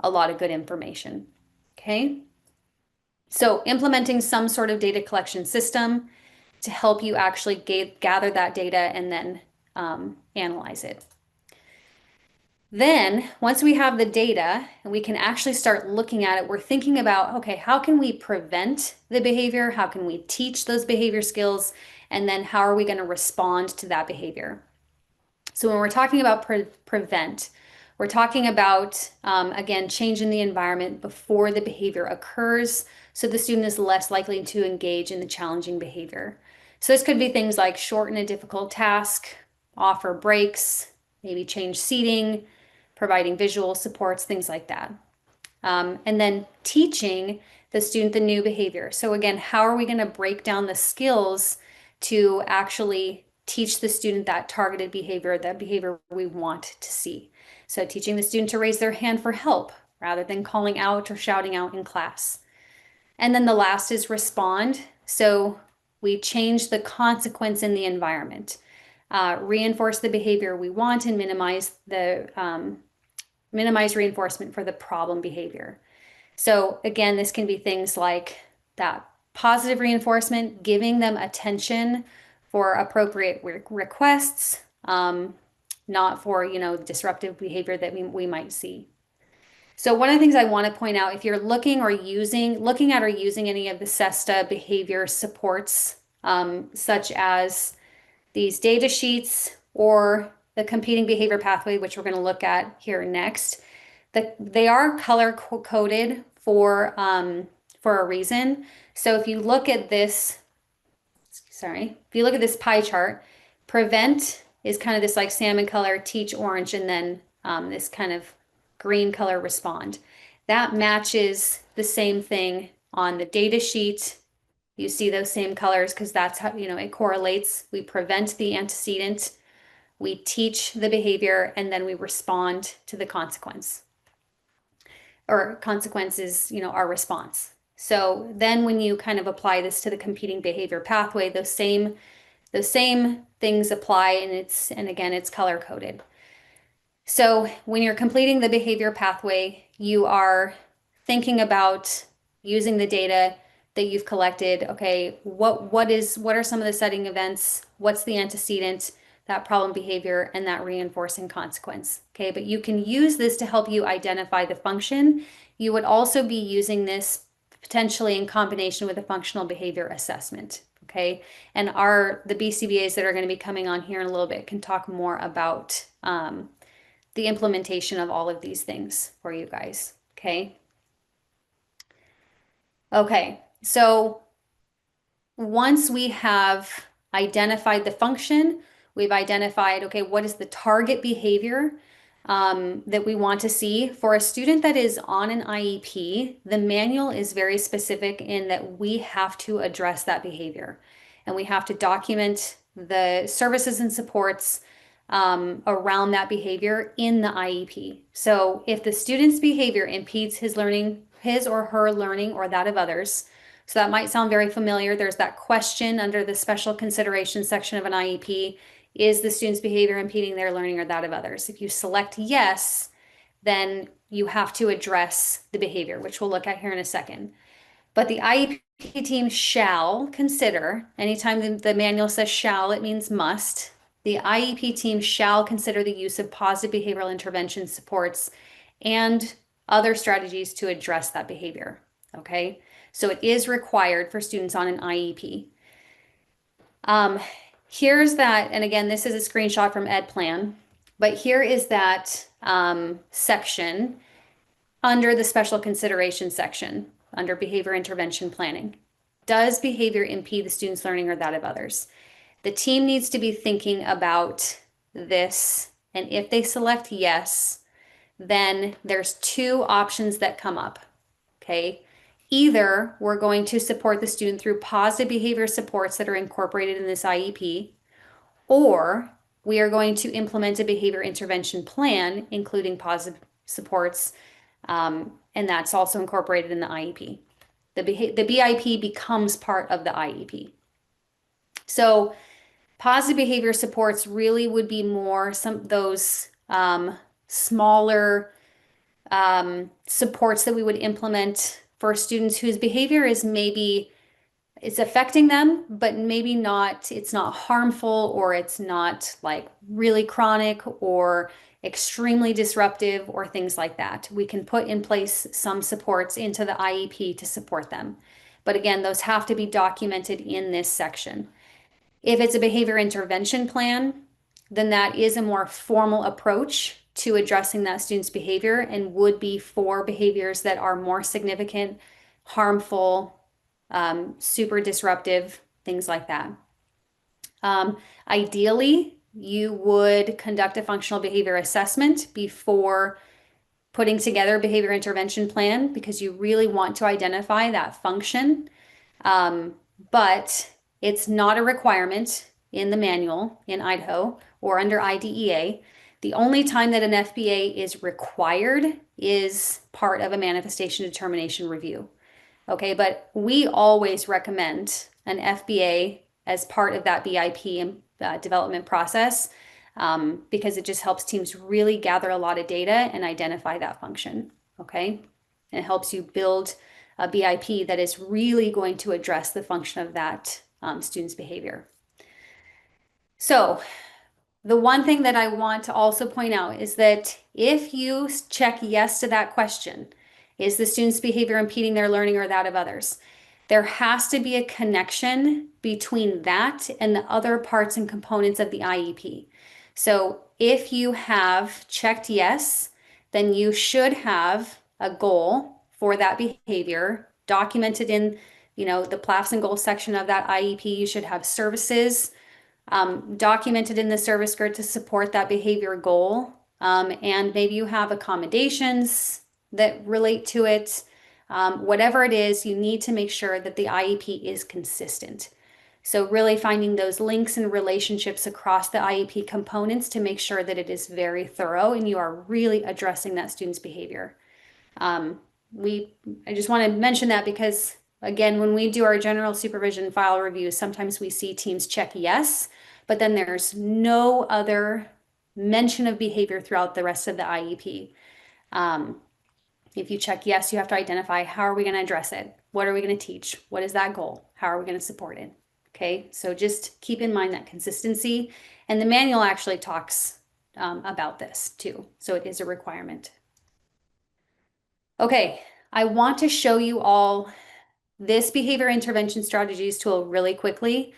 a lot of good information. Okay. So implementing some sort of data collection system to help you actually gather that data and then analyze it. Then once we have the data and we can actually start looking at it, we're thinking about, okay, how can we prevent the behavior? How can we teach those behavior skills? And then how are we going to respond to that behavior? So when we're talking about prevent, we're talking about, again, changing the environment before the behavior occurs, so the student is less likely to engage in the challenging behavior. So this could be things like shorten a difficult task, offer breaks, maybe change seating, providing visual supports, things like that. And then teaching the student the new behavior. So again, how are we going to break down the skills to actually teach the student that targeted behavior, that behavior we want to see? So teaching the student to raise their hand for help rather than calling out or shouting out in class. And then the last is respond. So we change the consequence in the environment, reinforce the behavior we want, and minimize reinforcement for the problem behavior. So again, this can be things like that positive reinforcement, giving them attention for appropriate requests, not for, disruptive behavior that we might see. So one of the things I want to point out, if you're looking at or using any of the SESTA behavior supports, such as these data sheets or the competing behavior pathway, which we're going to look at here next, they are color coded for a reason. So if you look at this, if you look at this pie chart, prevent is kind of this like salmon color, teach orange, and then this kind of green color respond. That matches the same thing on the data sheet. You see those same colors because that's how, it correlates. We prevent the antecedent, we teach the behavior, and then we respond to the consequence. Or consequences, our response. So then when you kind of apply this to the competing behavior pathway, those same The same things apply, and again, it's color coded. So when you're completing the behavior pathway, you are thinking about using the data that you've collected. Okay, what are some of the setting events? What's the antecedent, that problem behavior, and that reinforcing consequence? Okay, but you can use this to help you identify the function. You would also be using this potentially in combination with a functional behavior assessment. Okay, and the BCBAs that are going to be coming on here in a little bit can talk more about the implementation of all of these things for you guys. Okay. Okay, so once we have identified the function, we've identified, okay, what is the target behavior that we want to see for a student that is on an IEP. The manual is very specific in that we have to address that behavior, and we have to document the services and supports around that behavior in the IEP. So if the student's behavior impedes his learning, his or her learning, or that of others, so that might sound very familiar. There's that question under the special consideration section of an IEP. Is the student's behavior impeding their learning or that of others? If you select yes, then you have to address the behavior, which we'll look at here in a second. But the IEP team shall consider, anytime the manual says shall, it means must. The IEP team shall consider the use of positive behavioral intervention supports and other strategies to address that behavior. Okay, so it is required for students on an IEP. Here's that, and again, this is a screenshot from EdPlan, but here is that section under the special consideration section, under behavior intervention planning. Does behavior impede the student's learning or that of others? The team needs to be thinking about this, and if they select yes, then there's two options that come up, okay? Either we're going to support the student through positive behavior supports that are incorporated in this IEP, or we are going to implement a behavior intervention plan, including positive supports, and that's also incorporated in the IEP. The BIP becomes part of the IEP. So positive behavior supports really would be more those smaller supports that we would implement for students whose behavior is it's affecting them, but maybe it's not harmful, or it's not like really chronic or extremely disruptive or things like that. We can put in place some supports into the IEP to support them. But again, those have to be documented in this section. If it's a behavior intervention plan, then that is a more formal approach to addressing that student's behavior and would be for behaviors that are more significant, harmful, super disruptive, things like that. Ideally, you would conduct a functional behavior assessment before putting together a behavior intervention plan, because you really want to identify that function. But it's not a requirement in the manual in Idaho or under IDEA. The only time that an FBA is required is part of a manifestation determination review. Okay, but we always recommend an FBA as part of that BIP development process, because it just helps teams really gather a lot of data and identify that function. Okay, and it helps you build a BIP that is really going to address the function of that student's behavior. So the one thing that I want to also point out is that if you check yes to that question, is the student's behavior impeding their learning or that of others? There has to be a connection between that and the other parts and components of the IEP. So if you have checked yes, then you should have a goal for that behavior documented in, the PLAFs and goals section of that IEP. You should have services documented in the service grid to support that behavior goal. And maybe you have accommodations that relate to it. Whatever it is, you need to make sure that the IEP is consistent. So really finding those links and relationships across the IEP components to make sure that it is very thorough and you are really addressing that student's behavior. I just want to mention that because again, when we do our general supervision file reviews, sometimes we see teams check yes, but then there's no other mention of behavior throughout the rest of the IEP. If you check yes, you have to identify how are we going to address it? What are we going to teach? What is that goal? How are we going to support it? Okay, so just keep in mind that consistency. And the manual actually talks about this too. So it is a requirement. Okay, I want to show you all this behavior intervention strategies tool really quickly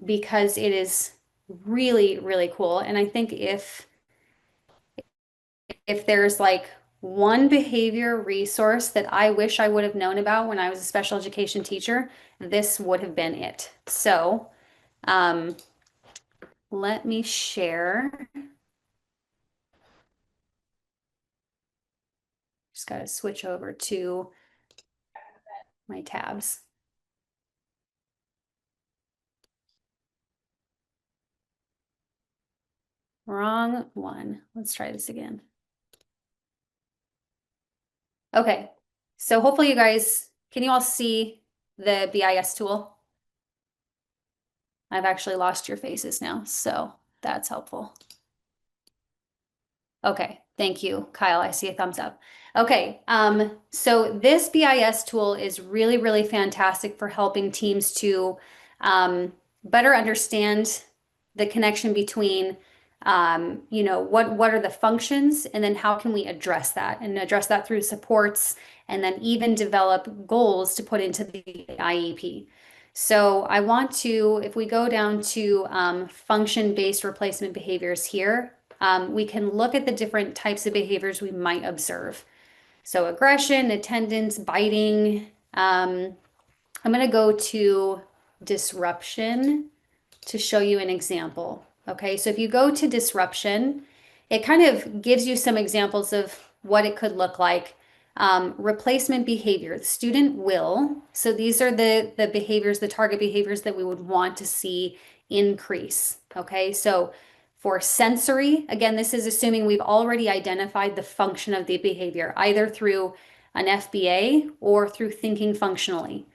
because it is really, really cool. And I think if there's like one behavior resource that I wish I would have known about when I was a special education teacher, this would have been it. So let me share. Just got to switch over to my tabs. Wrong one. Let's try this again. Okay, so hopefully you guys, can you all see the BIS tool? I've actually lost your faces now, so that's helpful. Okay, thank you, Kyle. I see a thumbs up. Okay, so this BIS tool is really, really fantastic for helping teams to better understand the connection between what are the functions, and then how can we address that, and address that through supports, and then even develop goals to put into the IEP. So I want to, if we go down to function-based replacement behaviors here, we can look at the different types of behaviors we might observe. So aggression, attendance, biting. I'm going to go to disruption to show you an example. Okay, so if you go to disruption, it kind of gives you some examples of what it could look like. Replacement behavior, the student will. So these are the behaviors, the target behaviors that we would want to see increase. Okay, so for sensory, again, this is assuming we've already identified the function of the behavior, either through an FBA or through thinking functionally.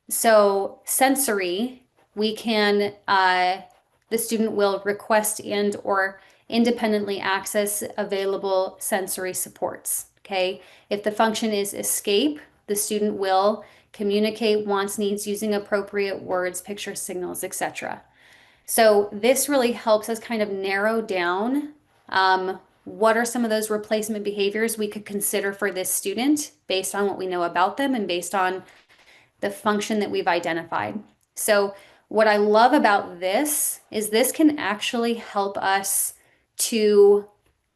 So sensory, we can, the student will request and or independently access available sensory supports, okay? If the function is escape, the student will communicate wants, needs using appropriate words, picture signals, etc. So this really helps us kind of narrow down what are some of those replacement behaviors we could consider for this student based on what we know about them and based on the function that we've identified. So what I love about this is this can actually help us to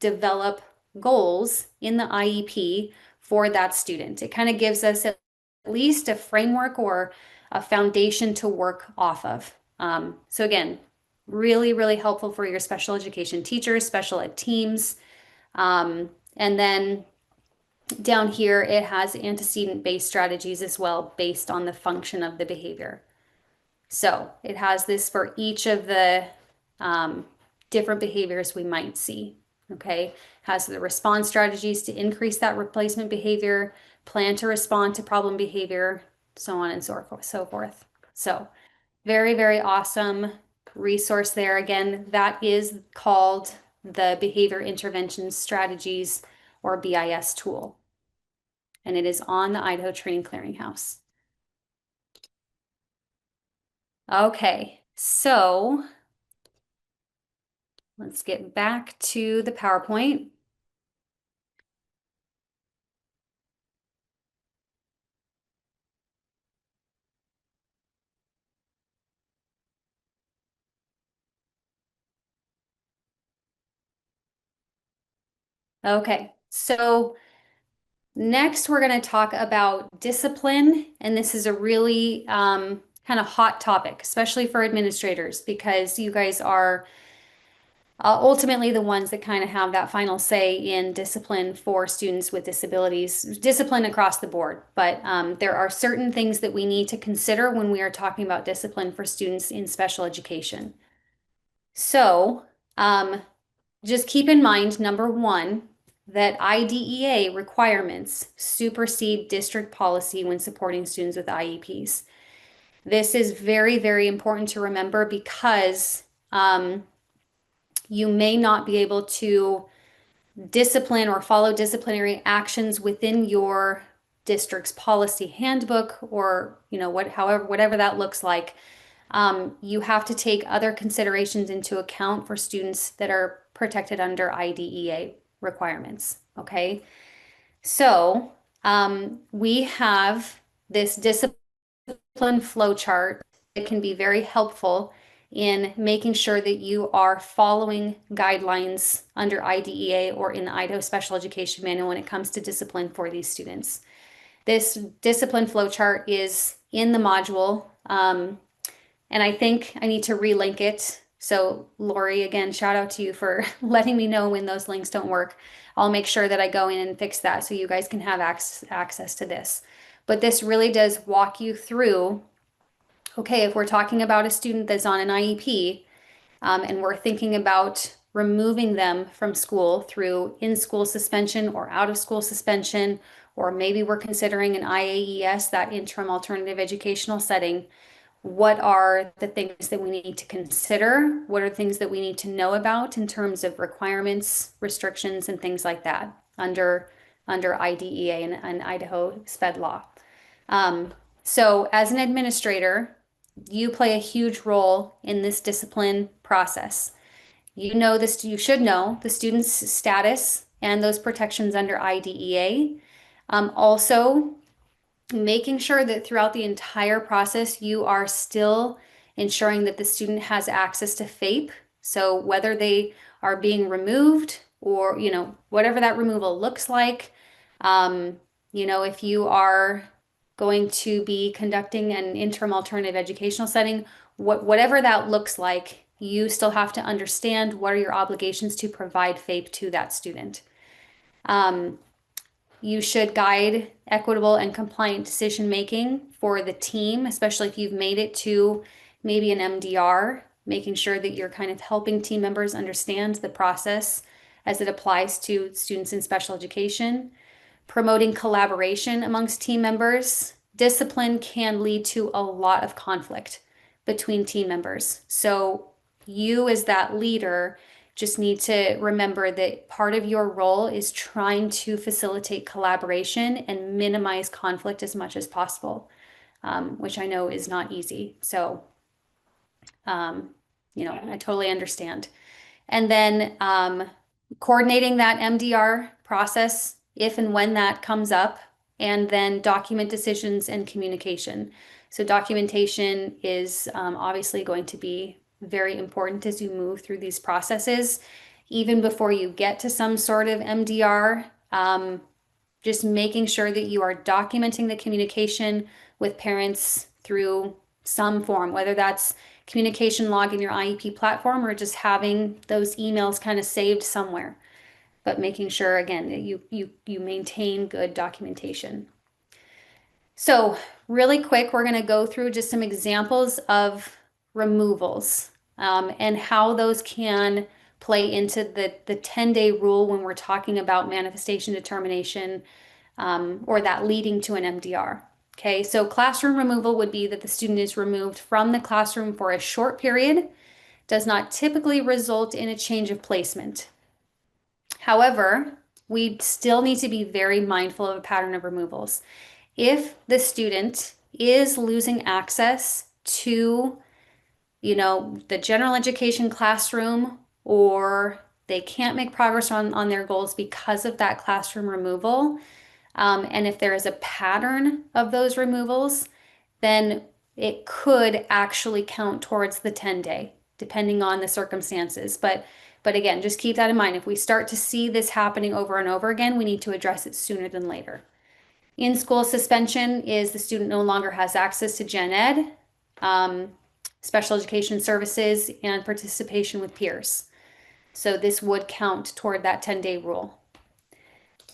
develop goals in the IEP for that student. It kind of gives us at least a framework or a foundation to work off of. So again, really, really helpful for your special education teachers, special ed teams. And then down here, it has antecedent-based strategies as well, based on the function of the behavior. So it has this for each of the different behaviors we might see. Okay, has the response strategies to increase that replacement behavior, plan to respond to problem behavior, so on and so forth. So very, very awesome resource there. Again, that is called the Behavior Intervention Strategies or BIS tool. And it is on the Idaho Training Clearinghouse. Okay, so let's get back to the PowerPoint. Okay, so next we're going to talk about discipline, and this is a really kind of hot topic, especially for administrators, because you guys are ultimately the ones that kind of have that final say in discipline for students with disabilities, discipline across the board. But there are certain things that we need to consider when we are talking about discipline for students in special education. So just keep in mind, number one, that IDEA requirements supersede district policy when supporting students with IEPs. This is very, very important to remember because you may not be able to discipline or follow disciplinary actions within your district's policy handbook, or whatever that looks like. You have to take other considerations into account for students that are protected under IDEA requirements. Okay, so we have this discipline flow chart that can be very helpful in making sure that you are following guidelines under IDEA or in the Idaho Special Education Manual when it comes to discipline for these students. This discipline flow chart is in the module, and I think I need to relink it. So Lori, again, shout out to you for letting me know when those links don't work. I'll make sure that I go in and fix that so you guys can have access to this. But this really does walk you through, okay, if we're talking about a student that's on an IEP, and we're thinking about removing them from school through in-school suspension or out-of-school suspension, or maybe we're considering an IAES, that interim alternative educational setting, what are the things that we need to consider? What are things that we need to know about in terms of requirements, restrictions, and things like that under IDEA and Idaho SPED law? So as an administrator, you play a huge role in this discipline process. You know this, you should know the student's status and those protections under IDEA. Also, making sure that throughout the entire process, you are still ensuring that the student has access to FAPE. So whether they are being removed or, whatever that removal looks like, if you are going to be conducting an interim alternative educational setting, whatever that looks like, you still have to understand what are your obligations to provide FAPE to that student. You should guide equitable and compliant decision making for the team, especially if you've made it to maybe an MDR, making sure that you're kind of helping team members understand the process as it applies to students in special education. Promoting collaboration amongst team members. Discipline can lead to a lot of conflict between team members. So you as that leader just need to remember that part of your role is trying to facilitate collaboration and minimize conflict as much as possible, which I know is not easy. So, I totally understand. And then coordinating that MDR process if and when that comes up, and then document decisions and communication. So documentation is obviously going to be very important as you move through these processes. Even before you get to some sort of MDR, just making sure that you are documenting the communication with parents through some form, whether that's communication log in your IEP platform or just having those emails kind of saved somewhere. But making sure, again, that you maintain good documentation. So really quick, we're going to go through just some examples of removals and how those can play into the 10-day rule when we're talking about manifestation determination or that leading to an MDR. Okay, so classroom removal would be that the student is removed from the classroom for a short period, does not typically result in a change of placement. However, we still need to be very mindful of a pattern of removals. If the student is losing access to, the general education classroom, or they can't make progress on their goals because of that classroom removal, and if there is a pattern of those removals, then it could actually count towards the 10-day, depending on the circumstances. But again, just keep that in mind. If we start to see this happening over and over again, we need to address it sooner than later. In-school suspension is the student no longer has access to gen ed, special education services, and participation with peers. So this would count toward that 10-day rule.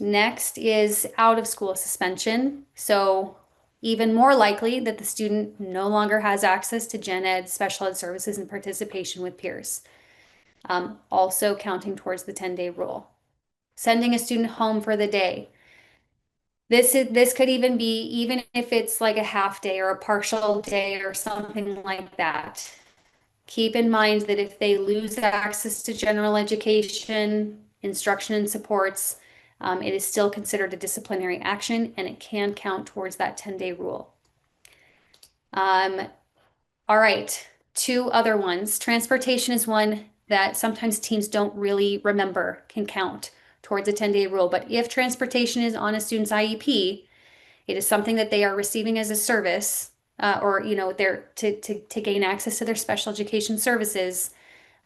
Next is out-of-school suspension. So even more likely that the student no longer has access to gen ed, special ed services, and participation with peers. Also counting towards the 10-day rule. sending a student home for the day. This could even be, even if it's like a half day or a partial day or something like that. Keep in mind that if they lose access to general education, instruction and supports, it is still considered a disciplinary action and it can count towards that 10-day rule. All right, two other ones. Transportation is one that sometimes teams don't really remember can count towards a 10-day rule. But if transportation is on a student's IEP, it is something that they are receiving as a service, or they're to gain access to their special education services.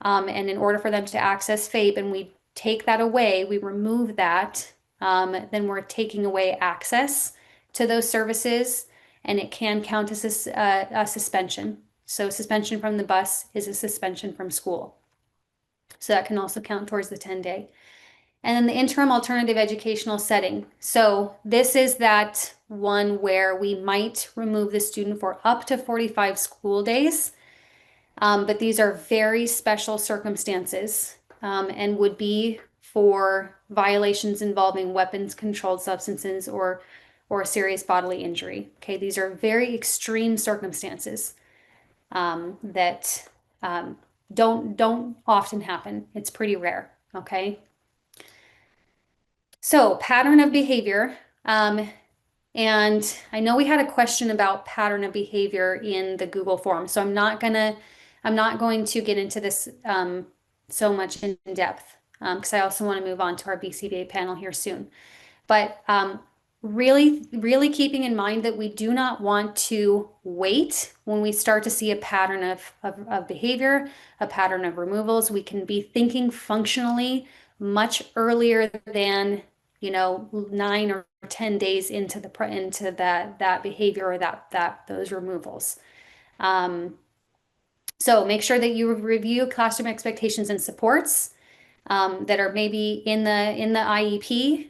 And in order for them to access FAPE, and we take that away, we remove that, then we're taking away access to those services, and it can count as a suspension. So suspension from the bus is a suspension from school. So that can also count towards the 10-day. And then the interim alternative educational setting. So this is that one where we might remove the student for up to 45 school days. But these are very special circumstances, and would be for violations involving weapons, controlled substances, or serious bodily injury. Okay, these are very extreme circumstances that don't often happen. It's pretty rare. Okay. So pattern of behavior. And I know we had a question about pattern of behavior in the Google form, so I'm not going to get into this so much in depth, because I also want to move on to our BCBA panel here soon. But really, really keeping in mind that we do not want to wait when we start to see a pattern of behavior, a pattern of removals. We can be thinking functionally much earlier than 9 or 10 days into that behavior or those removals. So make sure that you review classroom expectations and supports that are maybe in the IEP.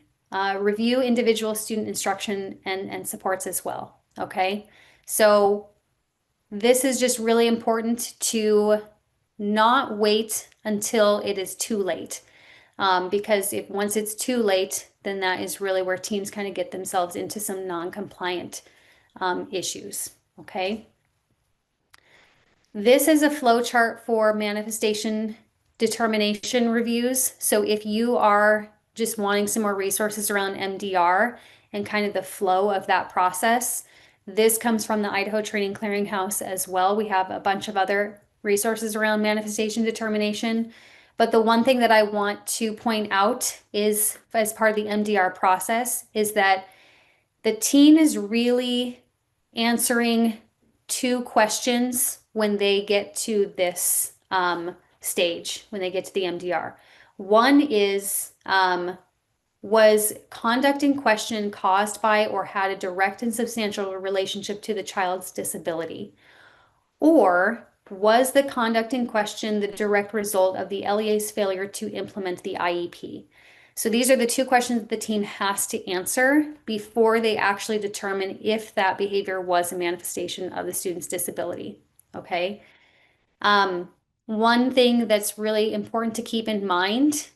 Review individual student instruction and supports as well. Okay, so this is just really important to not wait until it is too late. Because once it's too late, then that is really where teams kind of get themselves into some non-compliant issues. Okay. This is a flow chart for manifestation determination reviews. So if you are just wanting some more resources around MDR and kind of the flow of that process, this comes from the Idaho Training Clearinghouse as well. We have a bunch of other resources around manifestation determination. But the one thing that I want to point out is, as part of the MDR process, is that the team is really answering two questions when they get to this stage, when they get to the MDR. One is, was conduct in question caused by or had a direct and substantial relationship to the child's disability? Or was the conduct in question the direct result of the LEA's failure to implement the IEP? So these are the two questions that the team has to answer before they actually determine if that behavior was a manifestation of the student's disability. Okay. One thing that's really important to keep in mind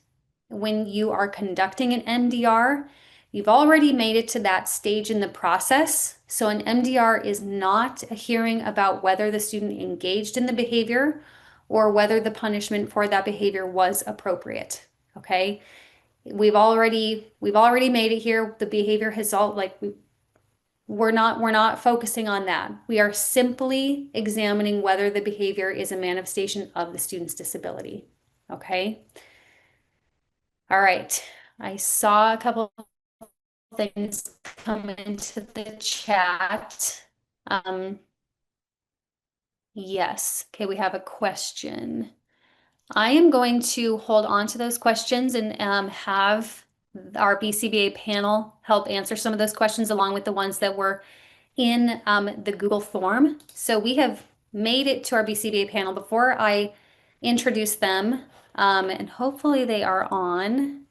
when you are conducting an MDR, you've already made it to that stage in the process. So an MDR is not a hearing about whether the student engaged in the behavior or whether the punishment for that behavior was appropriate. Okay. We've already made it here. The behavior has all we're not focusing on that. We are simply examining whether the behavior is a manifestation of the student's disability. Okay. All right. I saw a couple things come into the chat. Yes. Okay, we have a question. I am going to hold on to those questions and have our BCBA panel help answer some of those questions along with the ones that were in the Google form. So we have made it to our BCBA panel. Before I introduce them, and hopefully they are on.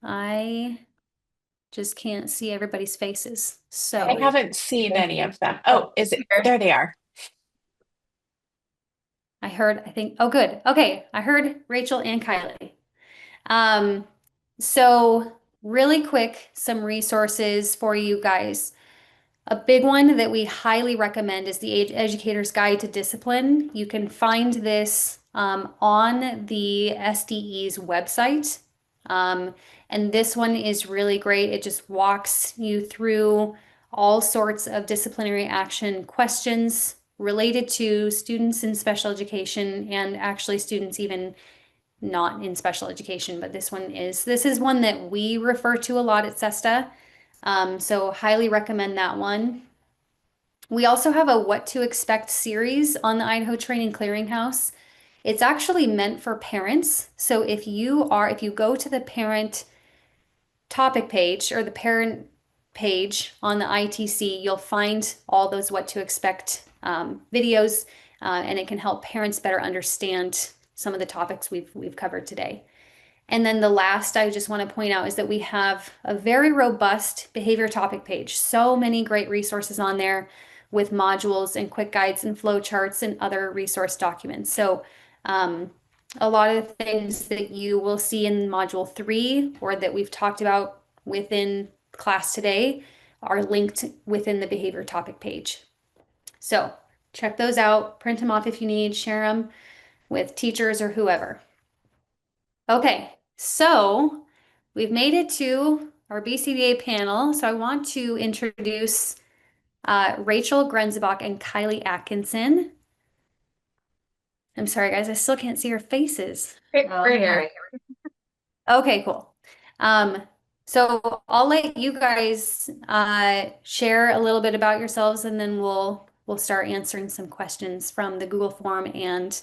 I just can't see everybody's faces. So I haven't seen any of them. Oh, is it? There they are. I think, oh, good. Okay. I heard Rachel and Kylie. So really quick, some resources for you guys. A big one that we highly recommend is the Educator's Guide to Discipline. You can find this on the SDE's website. And this one is really great. It just walks you through all sorts of disciplinary action questions related to students in special education and actually students even not in special education, but this is one that we refer to a lot at SESTA. So highly recommend that one. We also have a What to Expect series on the Idaho Training Clearinghouse. It's actually meant for parents. So if you go to the parent topic page or the parent page on the ITC, you'll find all those What to Expect videos, and it can help parents better understand some of the topics we've covered today. And then the last I just want to point out is that we have a very robust behavior topic page. So many great resources on there with modules and quick guides and flowcharts and other resource documents. So a lot of the things that you will see in module 3 or that we've talked about within class today are linked within the behavior topic page. So check those out, print them off if you need, share them with teachers or whoever. Okay, so we've made it to our BCBA panel. So I want to introduce Rachel Grenzebach and Kylie Atkinson. I'm sorry, guys, I still can't see your faces. Right here. Okay, cool. So I'll let you guys share a little bit about yourselves, and then we'll start answering some questions from the Google form and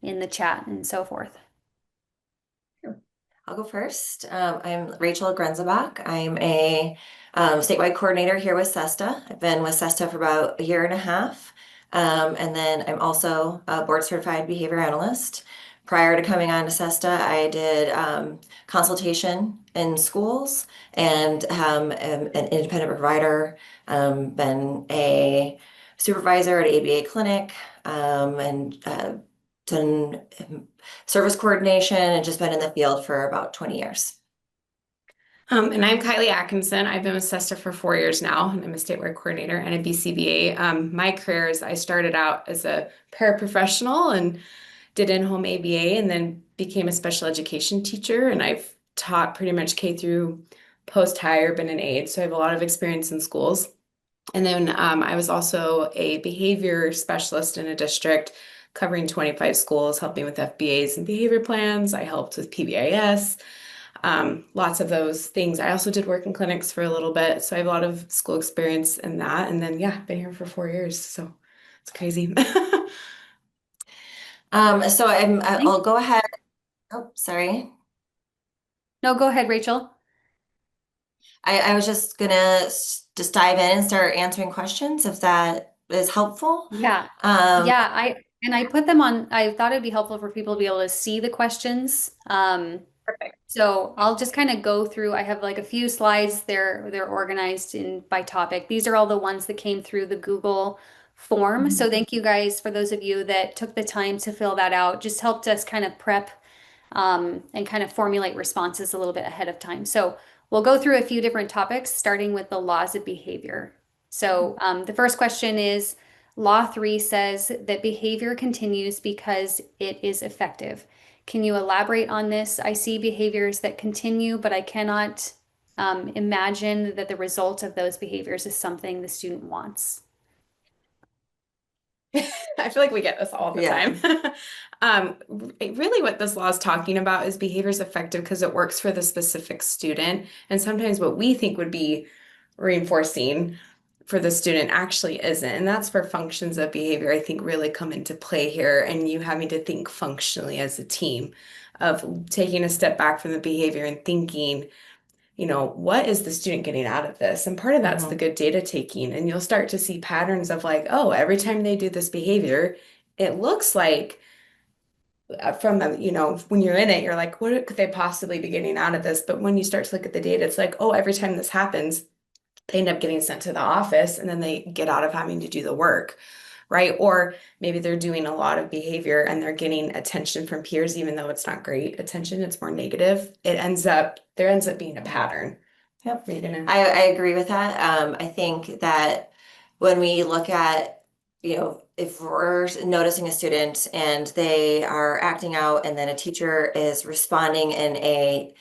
in the chat and so forth. I'll go first. I'm Rachel Grenzebach. I'm a statewide coordinator here with SESTA. I've been with SESTA for about 1.5 years. And then I'm also a board certified behavior analyst. Prior to coming on to SESTA, I did consultation in schools and am an independent provider, been a supervisor at an ABA clinic, and done service coordination and just been in the field for about 20 years. And I'm Kylie Atkinson. I've been with SESTA for 4 years now, and I'm a statewide coordinator and a BCBA. My career is I started out as a paraprofessional and did in-home ABA and then became a special education teacher. And I've taught pretty much K through post-hire, been an aide. So I have a lot of experience in schools. And then I was also a behavior specialist in a district covering 25 schools, helping with FBAs and behavior plans. I helped with PBIS, lots of those things. I also did work in clinics for a little bit. So I have a lot of school experience in that. And then, yeah, been here for 4 years. So it's crazy. So I'll go ahead. Oh, sorry. No, go ahead, Rachel. I was just gonna just dive in and start answering questions if that is helpful. Yeah. Yeah, I put them on. I thought it'd be helpful for people to be able to see the questions. Perfect. So I'll just kind of go through. I have like a few slides. They're organized by topic. These are all the ones that came through the Google form. So thank you guys for those of you that took the time to fill that out. Just helped us kind of prep and kind of formulate responses a little bit ahead of time. So we'll go through a few different topics, starting with the laws of behavior. So the first question is, Law 3 says that behavior continues because it is effective. Can you elaborate on this? I see behaviors that continue, but I cannot imagine that the result of those behaviors is something the student wants. I feel like we get this all the time. Really what this law is talking about is behavior is effective because it works for the specific student. And sometimes what we think would be reinforcing for the student actually isn't. And that's where functions of behavior, I think, really come into play here. And you having to think functionally as a team of taking a step back from the behavior and thinking, you know, what is the student getting out of this? And part of that's the good data taking. And you'll start to see patterns of like, oh, every time they do this behavior, it looks like from the, you know, when you're in it, you're like, what could they possibly be getting out of this? But when you start to look at the data, it's like, oh, every time this happens, they end up getting sent to the office and then they get out of having to do the work. right? Or maybe they're doing a lot of behavior and they're getting attention from peers, even though it's not great attention, it's more negative. There ends up being a pattern. Yep. Are you gonna? I agree with that. I think that when we look at, if we're noticing a student and they are acting out and then a teacher is responding in a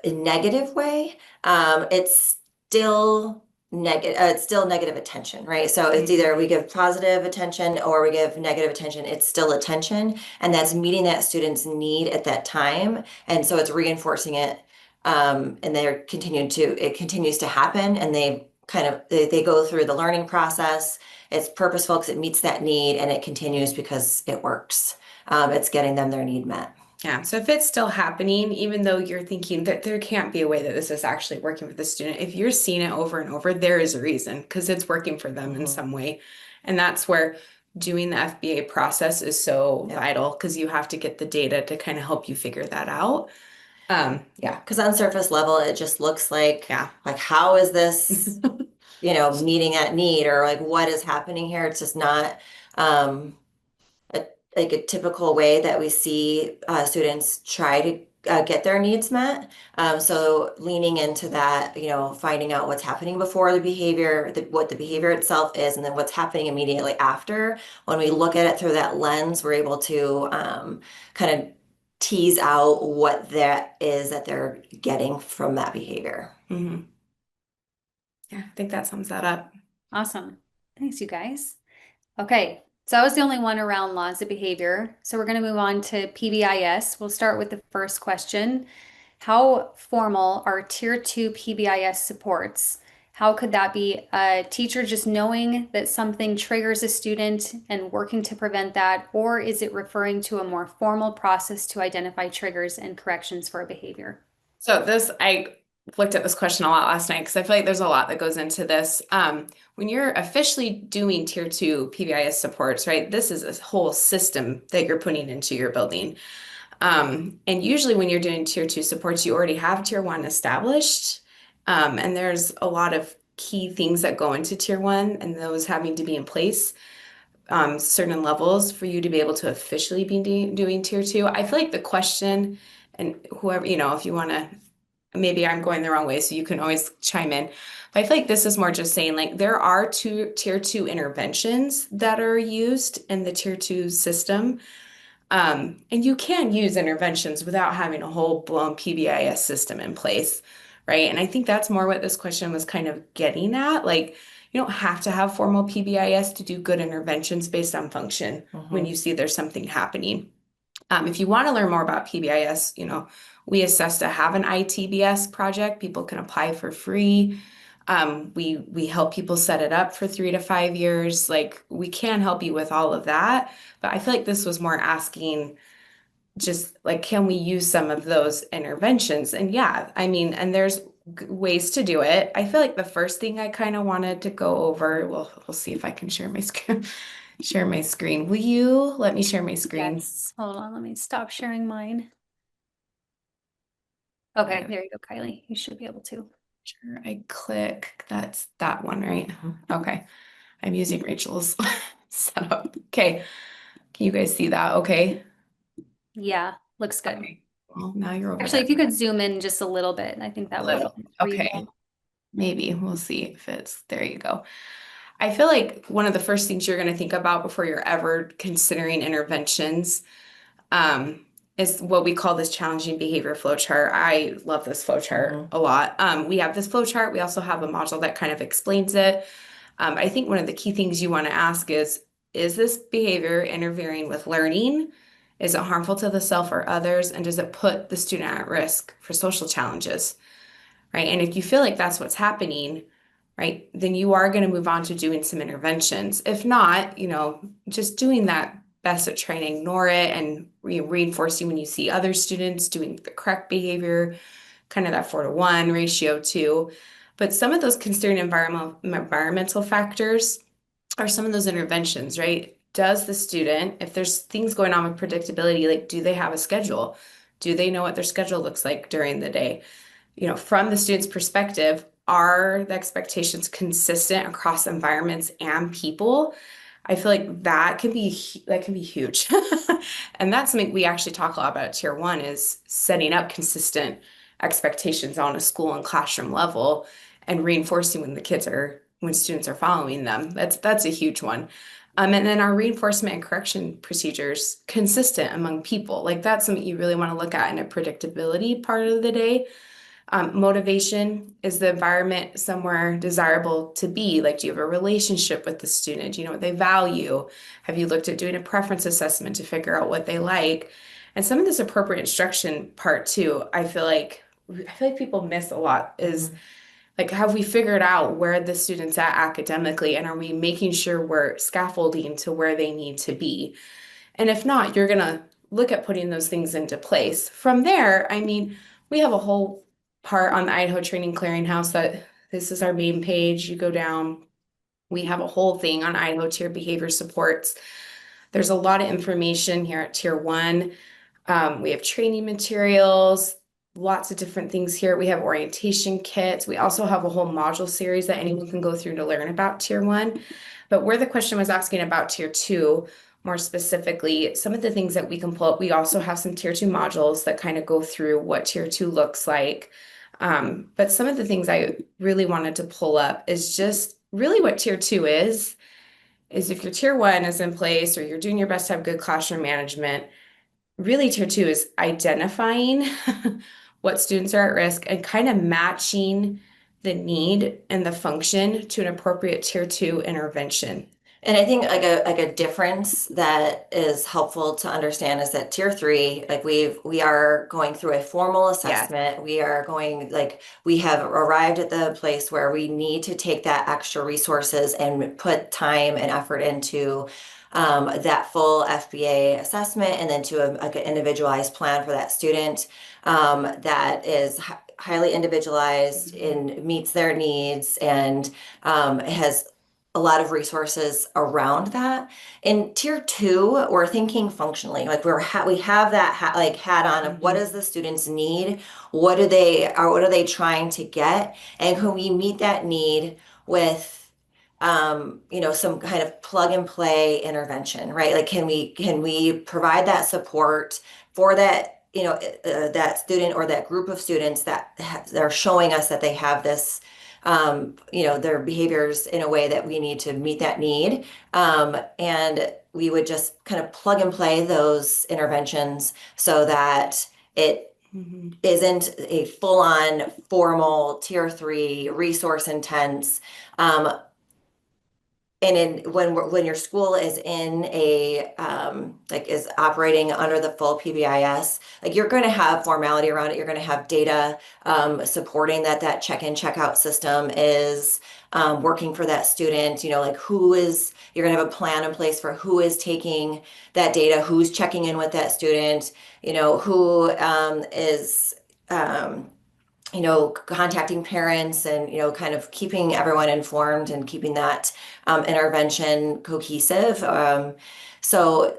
negative way, it's still negative attention, right? So it's either we give positive attention or we give negative attention. It's still attention, and that's meeting that student's need at that time. And so it's reinforcing it. And it continues to happen, and they go through the learning process. It's purposeful because it meets that need, and it continues because it works. It's getting them their need met. Yeah, so if it's still happening, even though you're thinking that there can't be a way that this is actually working for the student, if you're seeing it over and over, there is a reason because it's working for them in some way. And that's where doing the FBA process is so vital, because you have to get the data to kind of help you figure that out. Yeah. Because on surface level, it just looks like, how is this, meeting that need, or like what is happening here? It's just not a typical way that we see students try to get their needs met. So leaning into that, finding out what's happening before the behavior, what the behavior itself is, and then what's happening immediately after. When we look at it through that lens, we're able to kind of tease out what that is that they're getting from that behavior. Yeah, I think that sums that up. Awesome. Thanks, you guys. Okay, so I was the only one around laws of behavior. So we're going to move on to PBIS. We'll start with the first question. How formal are Tier 2 PBIS supports? How could that be a teacher just knowing that something triggers a student and working to prevent that? Or is it referring to a more formal process to identify triggers and corrections for a behavior? So I looked at this question a lot last night because I feel like there's a lot that goes into this. When you're officially doing Tier 2 PBIS supports, right, this is a whole system that you're putting into your building. And usually when you're doing Tier 2 supports, you already have Tier 1 established. And there's a lot of key things that go into Tier 1, and those having to be in place, certain levels for you to be able to officially be doing Tier 2. I feel like the question, and whoever, if you want to, maybe I'm going the wrong way, so you can always chime in. But I feel like this is more just saying, like, there are Tier 2 interventions that are used in the Tier 2 system. And you can use interventions without having a whole-blown PBIS system in place. Right. And I think that's more what this question was kind of getting at. Like, you don't have to have formal PBIS to do good interventions based on function when you see there's something happening. If you want to learn more about PBIS, we as SESTA have an ITBS project. People can apply for free. We help people set it up for 3 to 5 years. Like, we can help you with all of that. But I feel like this was more asking, just like, can we use some of those interventions? And and there's ways to do it. I feel like the first thing I kind of wanted to go over, we'll see if I can share my screen. Will you let me share my screen? Yes. Hold on, let me stop sharing mine. Okay, there you go, Kylie. You should be able to. Sure, I click, that's that one, right? Okay, I'm using Rachel's setup. Okay, can you guys see that? Okay. Yeah, looks good. Okay. Well, now you're over Actually, there. if you could zoom in just a little bit, I think that would. Okay. Maybe we'll see if there you go. I feel like one of the first things you're going to think about before you're ever considering interventions is what we call this challenging behavior flow chart. I love this flow chart a lot. We have this flow chart. We also have a module that kind of explains it. I think one of the key things you want to ask is this behavior interfering with learning? Is it harmful to the self or others? And does it put the student at risk for social challenges, right? And if you feel like that's what's happening, right, then you are going to move on to doing some interventions. If not, just doing that best at trying to ignore it and reinforcing when you see other students doing the correct behavior, kind of that 4-to-1 ratio too. But some of those considering environmental factors are some of those interventions, right? Does the student, if there's things going on with predictability, like, do they have a schedule? Do they know what their schedule looks like during the day? From the student's perspective, are the expectations consistent across environments and people? I feel like that can be huge. And that's something we actually talk a lot about at tier one is setting up consistent expectations on a school and classroom level and reinforcing when students are following them. That's a huge one. And then our reinforcement and correction procedures consistent among people. Like that's something you really want to look at in a predictability part of the day. Motivation, is the environment somewhere desirable to be? Like, do you have a relationship with the student? Do you know what they value? Have you looked at doing a preference assessment to figure out what they like? And some of this appropriate instruction part too, I feel like people miss a lot is like, have we figured out where the student's at academically, and are we making sure we're scaffolding to where they need to be? And if not, you're gonna look at putting those things into place. From there, I mean, we have a whole part on the Idaho Training Clearinghouse that this is our main page. You go down, we have a whole thing on Idaho tier behavior supports. There's a lot of information here at tier one. We have training materials, lots of different things here. We have orientation kits. We also have a whole module series that anyone can go through to learn about tier one. But where the question was asking about tier two, more specifically, some of the things that we can pull up, we also have some tier two modules that kind of go through what tier two looks like. But some of the things I really wanted to pull up is just really what tier two is if your tier one is in place or you're doing your best to have good classroom management, really tier two is identifying what students are at risk and kind of matching the need and the function to an appropriate tier two intervention. And I think like a difference that is helpful to understand is that tier three, like we are going through a formal assessment. We are going we have arrived at the place where we need to take that extra resources and put time and effort into that full FBA assessment, and then to an individualized plan for that student that is highly individualized and meets their needs and has a lot of resources around that. In tier two, we're thinking functionally, like we have that hat on of what does the students need? What are they trying to get? And can we meet that need with some kind of plug and play intervention, right? Like, can we provide that support for that, that student or that group of students that they're showing us that they have this their behaviors in a way that we need to meet that need. And we would just kind of plug and play those interventions so that it isn't a full-on formal tier three resource intense. And when your school is in a is operating under the full PBIS, like you're going to have formality around it. You're going to have data supporting that check-in, check-out system is working for that student. You're going to have a plan in place for who is taking that data, who's checking in with that student, who is contacting parents and, kind of keeping everyone informed and keeping that intervention cohesive. So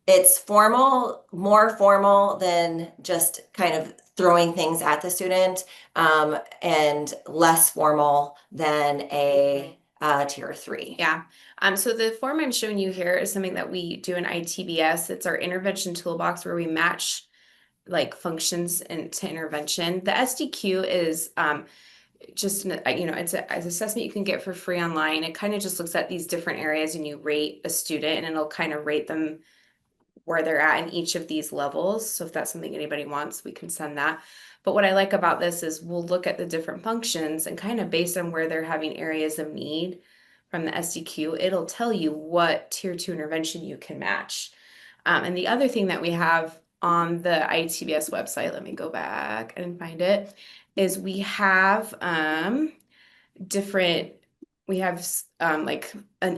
it's more formal than just kind of throwing things at the student, and less formal than a tier three. Yeah. So the form I'm showing you here is something that we do in ITBS. It's our intervention toolbox where we match functions into intervention. The SDQ is just it's an assessment you can get for free online. It kind of just looks at these different areas and you rate a student, and it'll kind of rate them where they're at in each of these levels. So if that's something anybody wants, we can send that. But what I like about this is we'll look at the different functions and kind of based on where they're having areas of need from the SDQ, it'll tell you what tier two intervention you can match. And the other thing that we have on the ITBS website, let me go back and find it, is we have an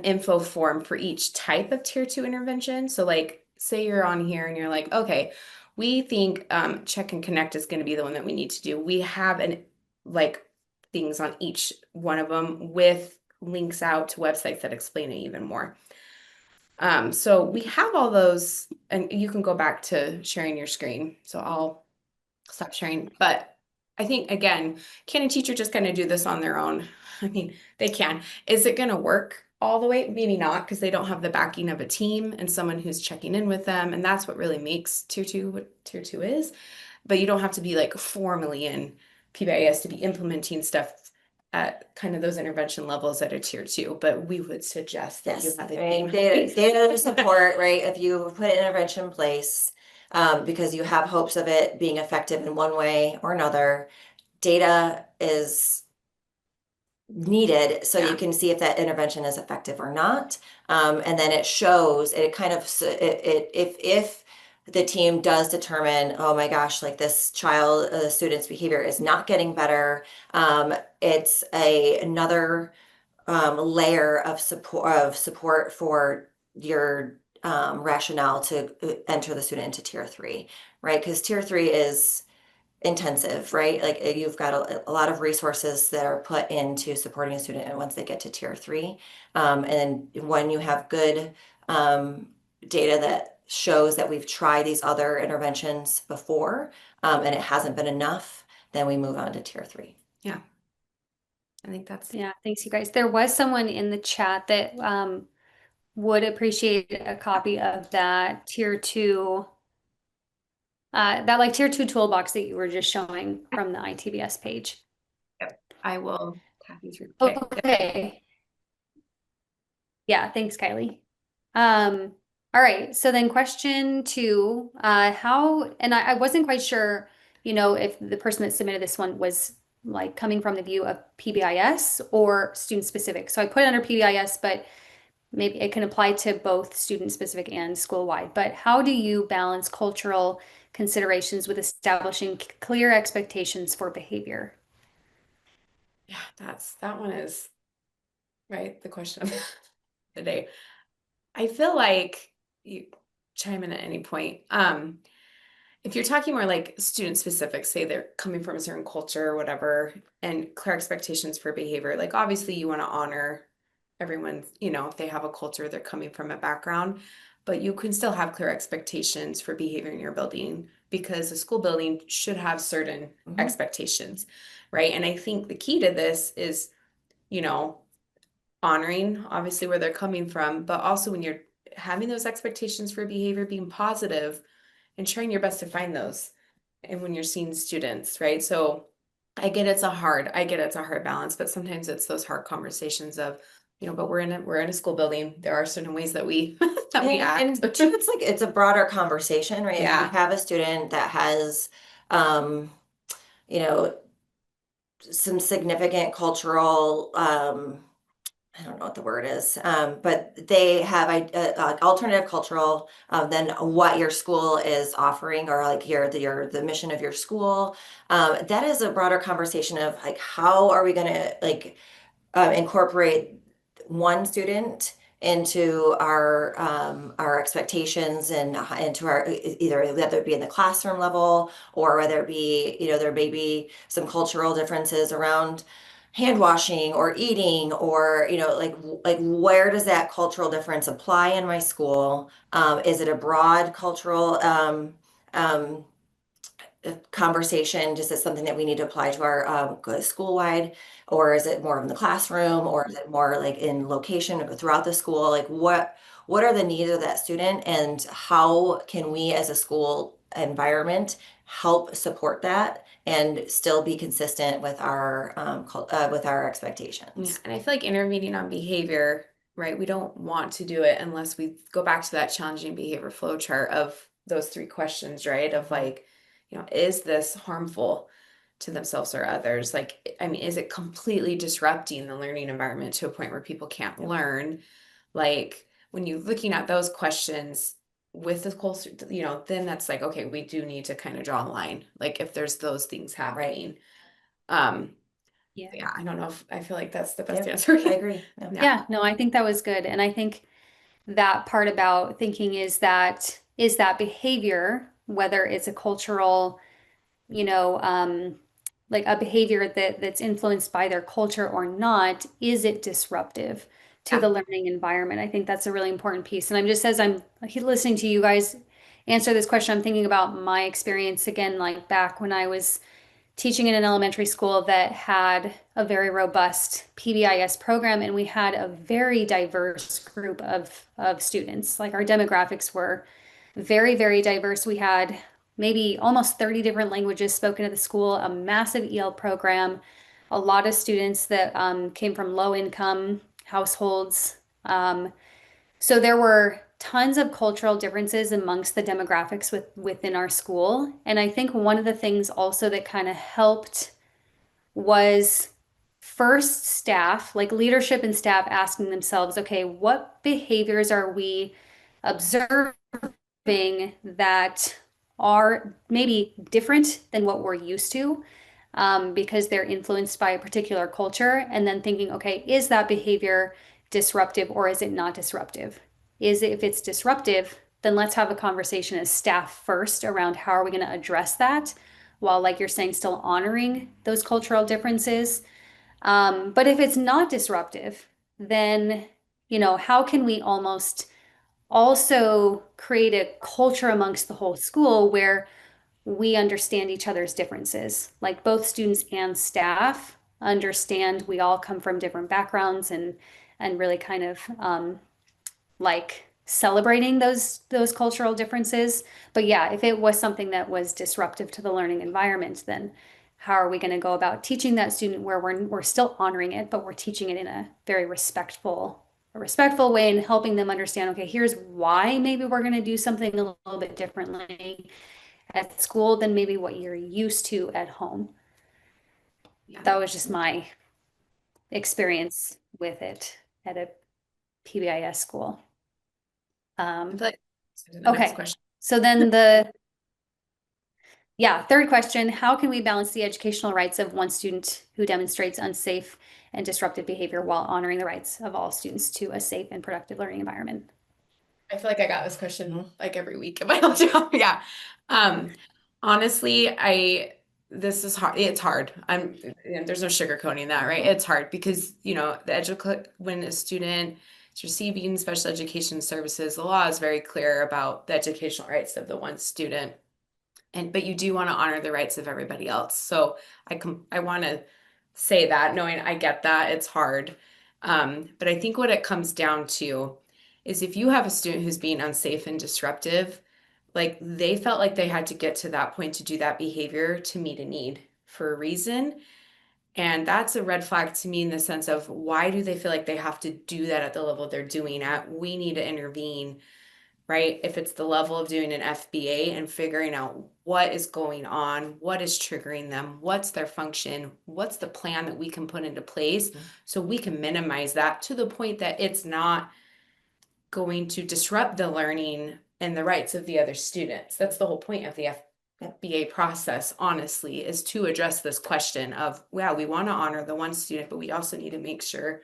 info form for each type of tier two intervention. So say you're on here and you're like, okay, we think check and connect is going to be the one that we need to do. We have things on each one of them with links out to websites that explain it even more. So we have all those, and you can go back to sharing your screen. So I'll stop sharing, but I think, again, can a teacher just kind of do this on their own? I mean, they can. Is it going to work all the way, maybe not, because they don't have the backing of a team and someone who's checking in with them. And that's what really makes tier two what tier two is. But you don't have to be like formally in PBIS to be implementing stuff at kind of those intervention levels at a tier two. But we would suggest that you Yes, have I a mean, team. data support, right? If you put intervention in place, because you have hopes of it being effective in one way or another, data is needed so Yeah. you can see if that intervention is effective or not. And then it shows, it kind of, if the team does determine, oh my gosh, like this child, student's behavior is not getting better, it's another layer of support for your rationale to enter the student into tier three, right? Because tier three is intensive, right? Like you've got a lot of resources that are put into supporting a student, and once they get to tier three, and when you have good data that shows that we've tried these other interventions before, and it hasn't been enough, then we move on to tier three. Yeah. I think that's Yeah, thanks, you guys. There was someone in the chat that would appreciate a copy of that tier two, that like tier two toolbox that you were just showing from the ITBS page. I will tap you through. Okay. Yeah, thanks, Kylie. All right, so then question two, how, and I wasn't quite sure, if the person that submitted this one was like coming from the view of PBIS or student specific. So I put it under PBIS, but maybe it can apply to both student specific and school wide. But how do you balance cultural considerations with establishing clear expectations for behavior? Yeah, that one is right. The question of the day. I feel like you chime in at any point. If you're talking more like student specific, say they're coming from a certain culture or whatever, and clear expectations for behavior, like obviously you want to honor everyone's, if they have a culture, they're coming from a background, but you can still have clear expectations for behavior in your building because a school building should have certain expectations, right? And I think the key to this is, honoring obviously where they're coming from, but also when you're having those expectations for behavior, being positive and trying your best to find those. And when you're seeing students, right? So I get it's a hard balance, but sometimes it's those hard conversations of, but we're in a school building. There are certain ways that we act. And two, it's a broader conversation, right? Yeah. If you have a student that has, you know, some significant cultural, I don't know what the word is, but they have alternative cultural than what your school is offering, or like the mission of your school. That is a broader conversation of like, how are we going to like incorporate one student into our expectations and into our either whether it be in the classroom level, or whether it be, there may be some cultural differences around hand washing or eating, or like where does that cultural difference apply in my school? Is it a broad cultural conversation, just as something that we need to apply to our school-wide, or is it more in the classroom, or is it more like in location throughout the school? Like what are the needs of that student, and how can we as a school environment help support that and still be consistent with our expectations? Yeah. And I feel like intervening on behavior, right? We don't want to do it unless we go back to that challenging behavior flow chart of those three questions, right? Of like, is this harmful to themselves or others? Like, I mean, is it completely disrupting the learning environment to a point where people can't learn? Like, when you're looking at those questions with the culture, then that's like, okay, we do need to kind of draw a line. Like, if there's those things happening. Yeah, I don't know if I feel like that's the best answer. I agree. Yeah, no, I think that was good. And I think that part about thinking is that behavior, whether it's a cultural, like a behavior that's influenced by their culture or not, is it disruptive to the learning environment? I think that's a really important piece. And I'm just, as I'm listening to you guys answer this question, I'm thinking about my experience again, like back when I was teaching in an elementary school that had a very robust PBIS program, and we had a very diverse group of students. Like our demographics were very, very diverse. We had maybe almost 30 different languages spoken at the school, a massive EL program, a lot of students that came from low income households. So there were tons of cultural differences amongst the demographics within our school. And I think one of the things also that kind of helped was first staff, like leadership and staff asking themselves, okay, what behaviors are we observing that are maybe different than what we're used to, because they're influenced by a particular culture, and then thinking, okay, is that behavior disruptive or is it not disruptive? If it's disruptive, then let's have a conversation as staff first around how are we going to address that while, like you're saying, still honoring those cultural differences. But if it's not disruptive, then, how can we almost also create a culture amongst the whole school where we understand each other's differences, like both students and staff understand we all come from different backgrounds, and really kind of like celebrating those cultural differences. But yeah, if it was something that was disruptive to the learning environment, then how are we going to go about teaching that student where we're still honoring it, but we're teaching it in a very respectful way, and helping them understand, okay, here's why maybe we're going to do something a little bit differently at school than maybe what you're used to at home. That was just my experience with it at a PBIS school. I feel like the next Okay, question. so then third question, how can we balance the educational rights of one student who demonstrates unsafe and disruptive behavior while honoring the rights of all students to a safe and productive learning environment? I feel like I got this question like every week in my old job. Yeah. Honestly, this is hard. It's hard. There's no sugarcoating that, right? It's hard because, when a student is receiving special education services, the law is very clear about the educational rights of the one student. But you do want to honor the rights of everybody else. So I want to say that, knowing I get that it's hard. But I think what it comes down to is if you have a student who's being unsafe and disruptive, like they felt like they had to get to that point to do that behavior to meet a need for a reason. And that's a red flag to me in the sense of why do they feel like they have to do that at the level they're doing at? We need to intervene, right? If it's the level of doing an FBA and figuring out what is going on, what is triggering them, what's their function, what's the plan that we can put into place so we can minimize that to the point that it's not going to disrupt the learning and the rights of the other students. That's the whole point of the FBA process, honestly, is to address this question of, wow, we want to honor the one student, but we also need to make sure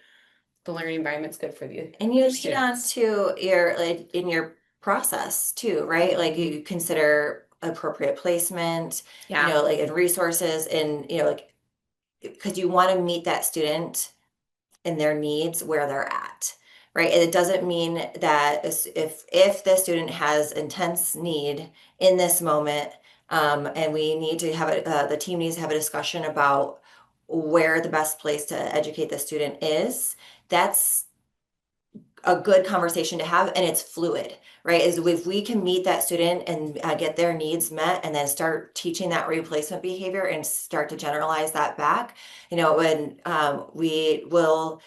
the learning environment's good for the And you lead on students. to in your process too, right? Like you consider appropriate placement, Yeah. and resources, and because you want to meet that student and their needs where they're at, right? And it doesn't mean that if the student has intense need in this moment, and we need to have the team needs to have a discussion about where the best place to educate the student is. That's a good conversation to have, and it's fluid, right? Is if we can meet that student and get their needs met, and then start teaching that replacement behavior and start to generalize that back, when we will,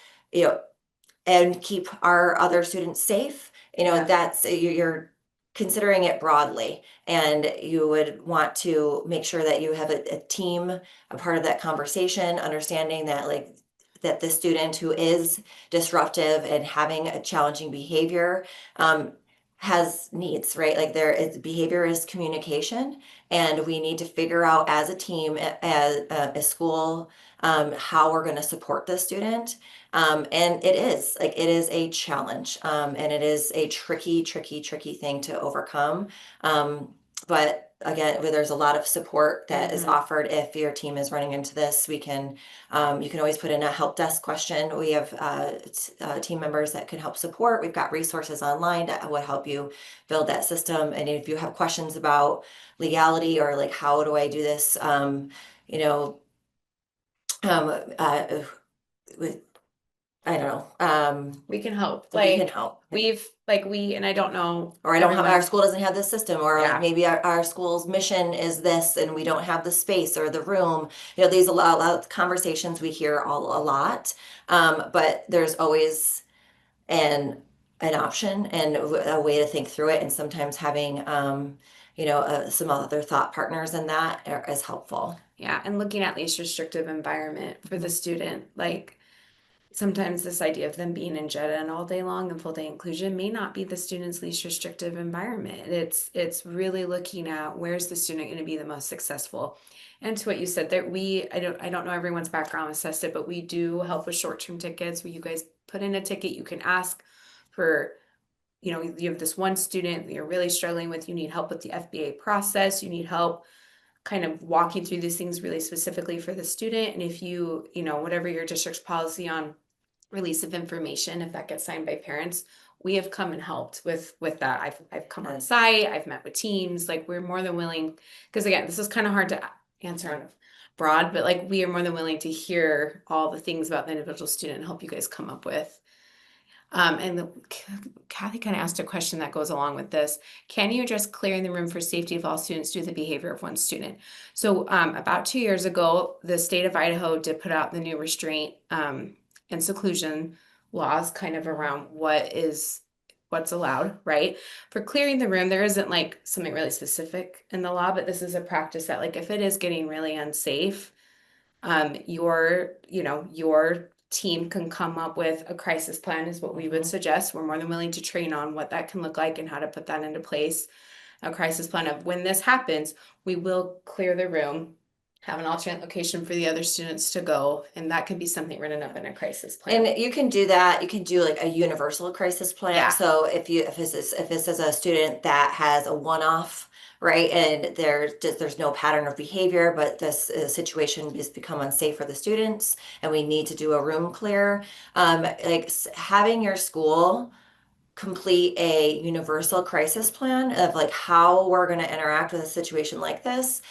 and keep our other students safe, that's you're considering it broadly, and you would want to make sure that you have a team, a part of that conversation, understanding that that the student who is disruptive and having a challenging behavior has needs, right? Like behavior is communication, and we need to figure out as a team, as a school, how we're going to support the student. And it is a challenge, and it is a tricky thing to overcome. But again, there's a lot of support that is offered. If your team is running into this, you can always put in a help desk question. We have team members that can help support. We've got resources online that will help you build that system. And if you have questions about legality or how do I do this, you know, with, I don't know, We can help. we Like can help. and I don't know. Or I don't have, our everyone- school doesn't have this system, or Yeah. like maybe our school's mission is this and we don't have the space or the room. You know, these a lot of conversations we hear a lot. But there's always an option and a way to think through it. And sometimes having, some other thought partners in that is helpful. Yeah, and looking at least restrictive environment for the student, like sometimes this idea of them being in JETA and all day long and full day inclusion may not be the student's least restrictive environment. It's really looking at where's the student going to be the most successful. And to what you said, that I don't know everyone's background with SESTA, but we do help with short-term tickets where you guys put in a ticket, you can ask for, you have this one student that you're really struggling with, you need help with the FBA process, you need help kind of walking through these things really specifically for the student. And if whatever your district's policy on release of information, if that gets signed by parents, we have come and helped with that. I've come on site, I've met with teams, like we're more than willing, because again, this is kind of hard to answer on broad, but like we are more than willing to hear all the things about the individual student and help you guys come up with. Kathy kind of asked a question that goes along with this. Can you address clearing the room for safety of all students due to the behavior of one student? So about 2 years ago, the state of Idaho did put out the new restraint and seclusion laws kind of around what's allowed, right? For clearing the room, there isn't like something really specific in the law, but this is a practice that like if it is getting really unsafe, your team can come up with a crisis plan is what we would suggest. We're more than willing to train on what that can look like and how to put that into place. A crisis plan of when this happens, we will clear the room, have an alternate location for the other students to go, and that could be something written up in a crisis plan. And you can do that. You can do like a universal crisis plan. Yeah. So if this is a student that has a one-off, right, and there's no pattern of behavior, but this situation has become unsafe for the students, and we need to do a room clear. Having your school complete a universal crisis plan of like how we're going to interact with a situation like this,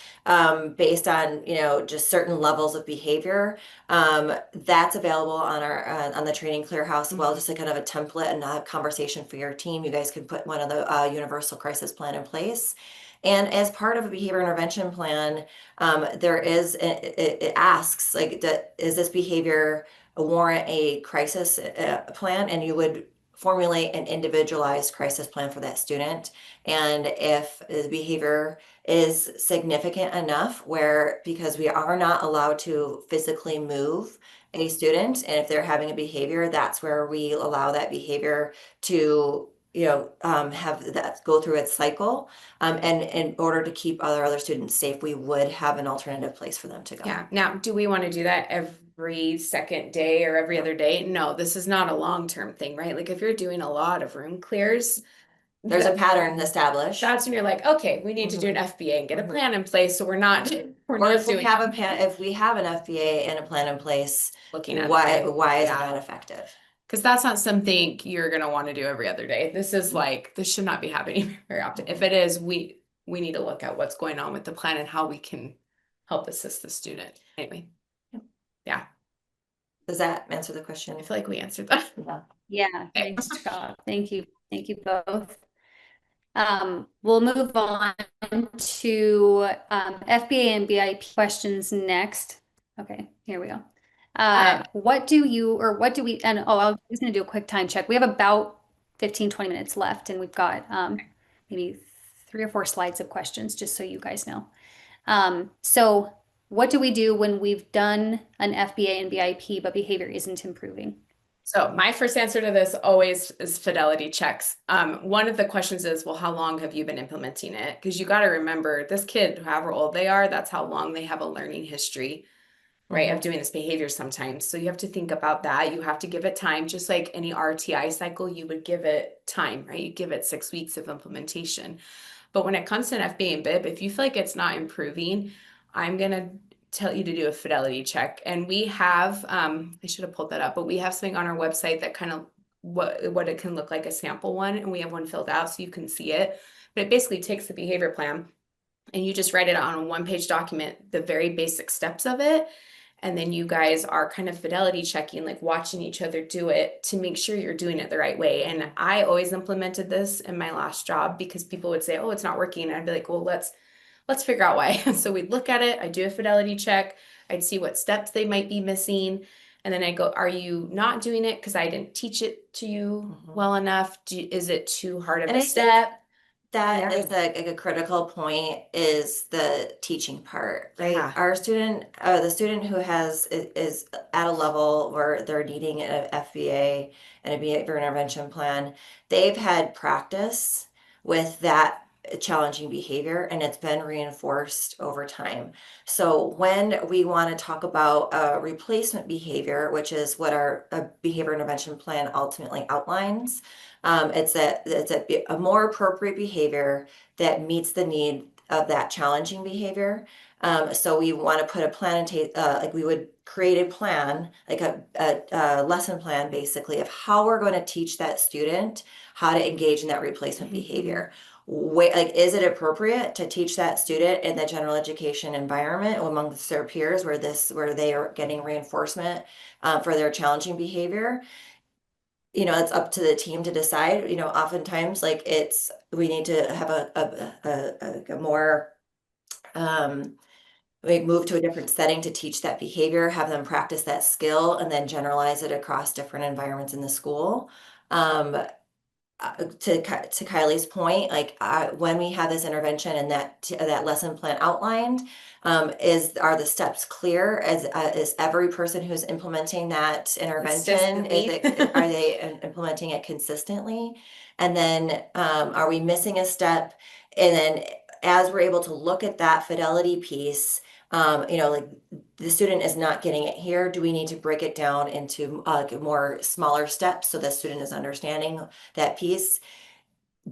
based on just certain levels of behavior, that's available on our on the Training Clearhouse. Well, just like kind of a template and a conversation for your team. You guys can put one of the universal crisis plan in place. And as part of a behavior intervention plan, it asks like, is this behavior warrant a crisis plan? And you would formulate an individualized crisis plan for that student. And if the behavior is significant enough because we are not allowed to physically move a student, and if they're having a behavior, that's where we allow that behavior to have that go through its cycle. And in order to keep other students safe, we would have an alternative place for them to go. Yeah. Now, do we want to do that every second day or every other day? No, this is not a long-term thing, right? Like if you're doing a lot of room clears, there's a pattern established. That's when you're like, okay, we need to do an FBA and get a plan in place. So we're not if we have if we have an FBA and a plan in place, looking at why is it not effective? Because that's not something you're going to want to do every other day. This is like, this should not be happening very often. If it is, we need to look at what's going on with the plan and how we can help assist the student. Anyway. Yeah. Does that answer the question? I feel like we answered that. Yeah, nice job. Thank you. Thank you both. We'll move on to FBA and BIP questions next. Okay, here we go. What do we, and I was just gonna do a quick time check. We have about 15-20 minutes left, and we've got maybe 3 or 4 slides of questions, just so you guys know. So what do we do when we've done an FBA and BIP, but behavior isn't improving? So my first answer to this always is fidelity checks. One of the questions is, well, how long have you been implementing it? Because you got to remember, this kid, however old they are, that's how long they have a learning history, right, of doing this behavior sometimes. So you have to think about that. You have to give it time, just like any RTI cycle, you would give it time, right? You give it 6 weeks of implementation. But when it comes to an FBA and BIP, if you feel like it's not improving, I'm going to tell you to do a fidelity check. And we have, I should have pulled that up, but we have something on our website that kind of what it can look like, a sample one, and we have one filled out so you can see it. But it basically takes the behavior plan and you just write it on a one-page document, the very basic steps of it. And then you guys are kind of fidelity checking, like watching each other do it to make sure you're doing it the right way. And I always implemented this in my last job because people would say, oh, it's not working. And I'd be like, well, let's figure out why. So we'd look at it, I'd do a fidelity check, I'd see what steps they might be missing. And then I go, are you not doing it because I didn't teach it to you well enough? Is it too hard of And a I think step? that Yeah. is a critical point is the teaching part, right? Yeah. Our student, the student who is at a level where they're needing an FBA and a behavior intervention plan, they've had practice with that challenging behavior and it's been reinforced over time. So when we want to talk about replacement behavior, which is what our behavior intervention plan ultimately outlines, it's a more appropriate behavior that meets the need of that challenging behavior. So we want to put a plan like we would create a plan, like a lesson plan basically of how we're going to teach that student how to engage in that replacement behavior. Like, is it appropriate to teach that student in the general education environment amongst their peers where they are getting reinforcement for their challenging behavior? It's up to the team to decide. Oftentimes, like we need to have a more we move to a different setting to teach that behavior, have them practice that skill, and then generalize it across different environments in the school. To Kylie's point, like when we have this intervention and that lesson plan outlined, are the steps clear? Is every person who's implementing that intervention, are they implementing it consistently? And then are we missing a step? And then as we're able to look at that fidelity piece, like the student is not getting it here. Do we need to break it down into more smaller steps so the student is understanding that piece?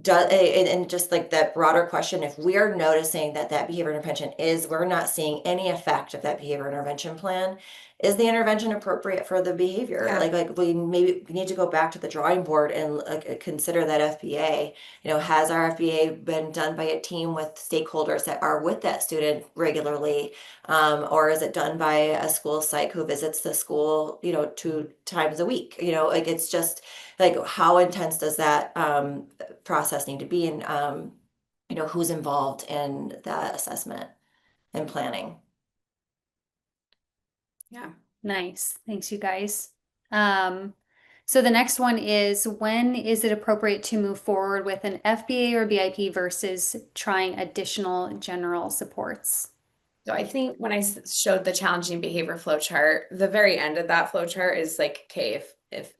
And just like that broader question, if we are noticing that behavior intervention we're not seeing any effect of that behavior intervention plan, is the intervention appropriate for the behavior? Yeah. Like we maybe need to go back to the drawing board and consider that FBA. Has our FBA been done by a team with stakeholders that are with that student regularly? Or is it done by a school psych who visits the school, 2 times a week? Like it's just like, how intense does that process need to be, and who's involved in that assessment and planning? Yeah. Nice. Thanks, you guys. So the next one is, when is it appropriate to move forward with an FBA or BIP versus trying additional general supports? So I think when I showed the challenging behavior flow chart, the very end of that flow chart is like, okay, if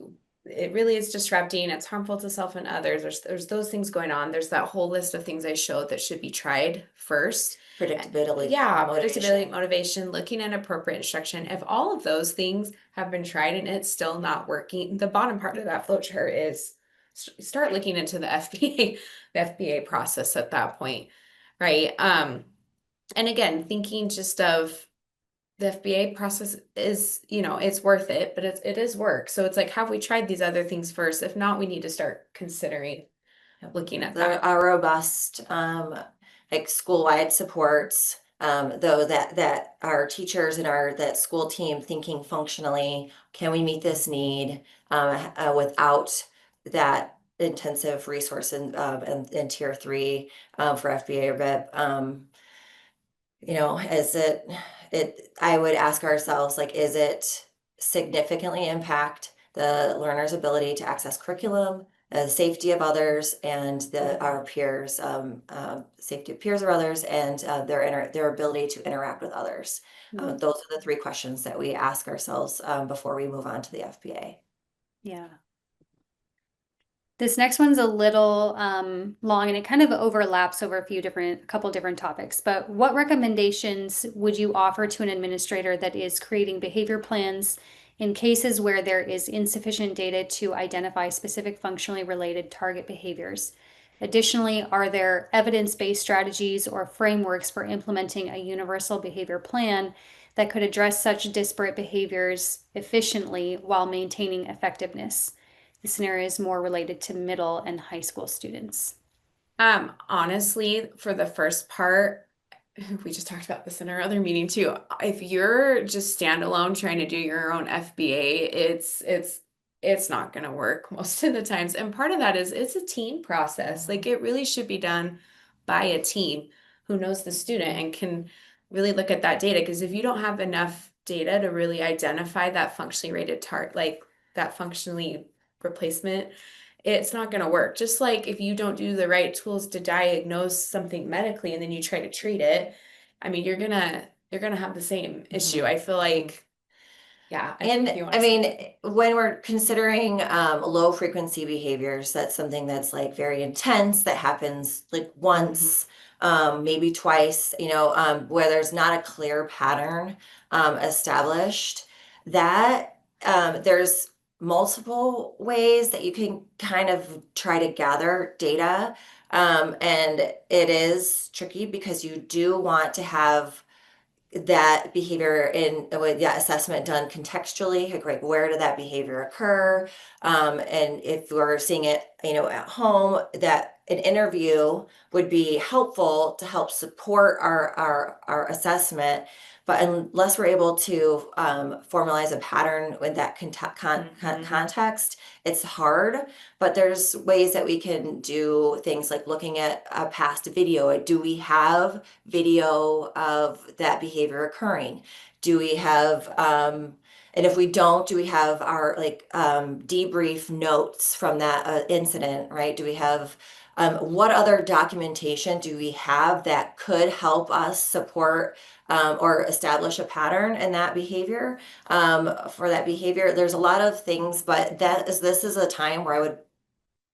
it really is disrupting, it's harmful to self and others, there's those things going on. There's that whole list of things I showed that should be tried first. Predictability. Yeah, motivation. predictability, motivation, looking at appropriate instruction. If all of those things have been tried and it's still not working, the bottom part of that flow chart is start looking into the FBA process at that point, right? And again, thinking just of the FBA process is, it's worth it, but it is work. So it's like, have we tried these other things first? If not, we need to start considering looking at that. Our robust like school-wide supports, though, that our teachers and that school team thinking functionally, can we meet this need without that intensive resource in tier 3 for FBA or BIP? I would ask ourselves, like, is it significantly impact the learner's ability to access curriculum, the safety of others, and our peers, safety of peers or others, and their ability to interact with others? Those are the 3 questions that we ask ourselves before we move on to the FBA. Yeah. This next one's a little long, and it kind of overlaps over a couple different topics. But what recommendations would you offer to an administrator that is creating behavior plans in cases where there is insufficient data to identify specific functionally related target behaviors? Additionally, are there evidence-based strategies or frameworks for implementing a universal behavior plan that could address such disparate behaviors efficiently while maintaining effectiveness? The scenario is more related to middle and high school students. Honestly, for the first part, we just talked about this in our other meeting too. If you're just standalone trying to do your own FBA, it's not going to work most of the times. And part of that is it's a team process. Like it really should be done by a team who knows the student and can really look at that data. Because if you don't have enough data to really identify that functionally rated like that functionally replacement, it's not going to work. Just like if you don't do the right tools to diagnose something medically and then you try to treat it, I mean, you're gonna have the same issue. I feel like, yeah. And if you wanna I say- mean, when we're considering low frequency behaviors, that's something that's like very intense that happens like once, maybe twice, where there's not a clear pattern established, that there's multiple ways that you can kind of try to gather data. And it is tricky because you do want to have that behavior in with that assessment done contextually, like where did that behavior occur, and if we're seeing it at home, that an interview would be helpful to help support our assessment. But unless we're able to formalize a pattern with that context, it's hard. But there's ways that we can do things like looking at a past video. Do we have video of that behavior occurring? Do we have, and if we don't, do we have our debrief notes from that incident, right? Do we have, what other documentation do we have that could help us support or establish a pattern in that behavior? For that behavior, there's a lot of things, but this is a time where I would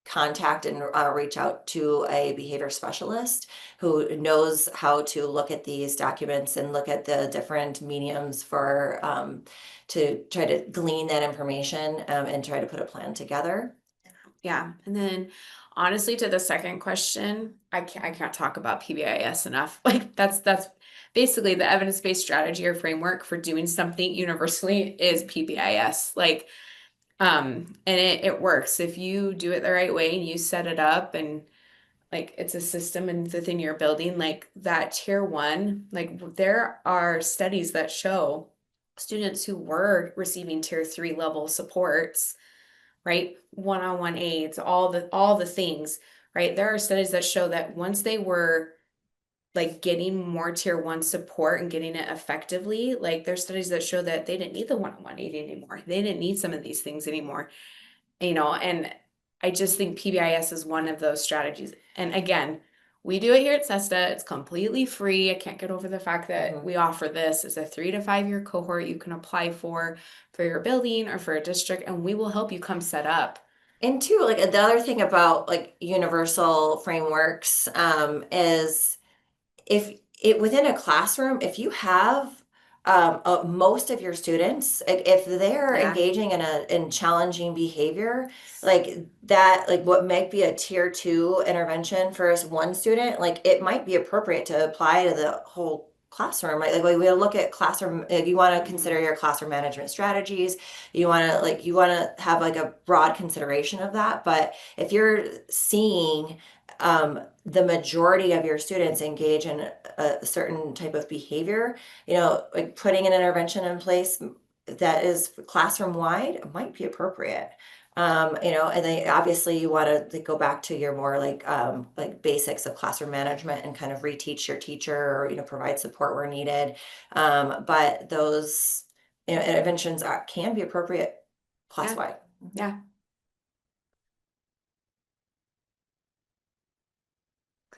contact and reach out to a behavior specialist who knows how to look at these documents and look at the different mediums for to try to glean that information and try to put a plan together. Yeah. And then honestly, to the second question, I can't talk about PBIS enough. Like that's basically the evidence-based strategy or framework for doing something universally is PBIS. Like, and it works if you do it the right way and you set it up and like it's a system and within your building, like that tier 1, like there are studies that show students who were receiving tier 3 level supports, right? One-on-one aids, all the things, right? There are studies that show that once they were like getting more tier 1 support and getting it effectively, like there's studies that show that they didn't need the one-on-one aid anymore. They didn't need some of these things anymore, and I just think PBIS is one of those strategies. And again, we do it here at SESTA. It's completely free. I can't get over the fact that we offer this. It's a 3 to 5 year cohort you can apply for your building or for a district, and we will help you come set up. And two, like the other thing about like universal frameworks is if it within a classroom, if you have most of your students, if they're Yeah. engaging in challenging behavior, like that, like what might be a tier 2 intervention for one student, like it might be appropriate to apply to the whole classroom, right? Like we look at classroom, if you want to consider your classroom management strategies, you want to have like a broad consideration of that. But if you're seeing the majority of your students engage in a certain type of behavior, like putting an intervention in place that is classroom wide might be appropriate. And then obviously you want to go back to your more like basics of classroom management and kind of reteach your teacher or, provide support where needed. But those, interventions can be appropriate class-wide. Yeah.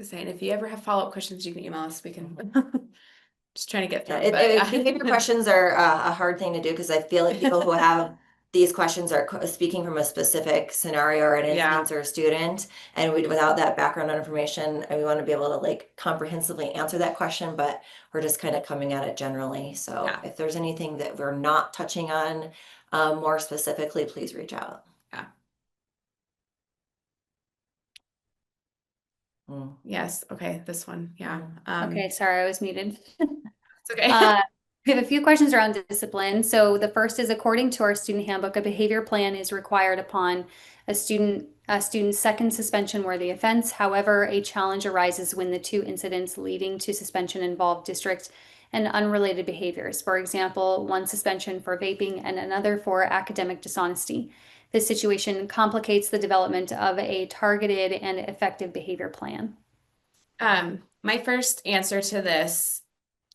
Saying if you ever have follow-up questions, you can email us. We can just trying to get through. Behavior questions are a hard thing to do because I feel like people who have these questions are speaking from a specific scenario or an instance or a student, and without that background information, we want to be able to like comprehensively answer that question, but we're just kind of coming at it generally. So if there's anything that we're not touching on more specifically, please reach out. Yes. Okay. This one. Yeah. Okay. Sorry, I was muted. It's okay. We have a few questions around discipline. So the first is, according to our student handbook, a behavior plan is required upon a student A student's second suspension were the offense. However, a challenge arises when the two incidents leading to suspension involve district and unrelated behaviors. For example, one suspension for vaping and another for academic dishonesty. This situation complicates the development of a targeted and effective behavior plan. My first answer to this,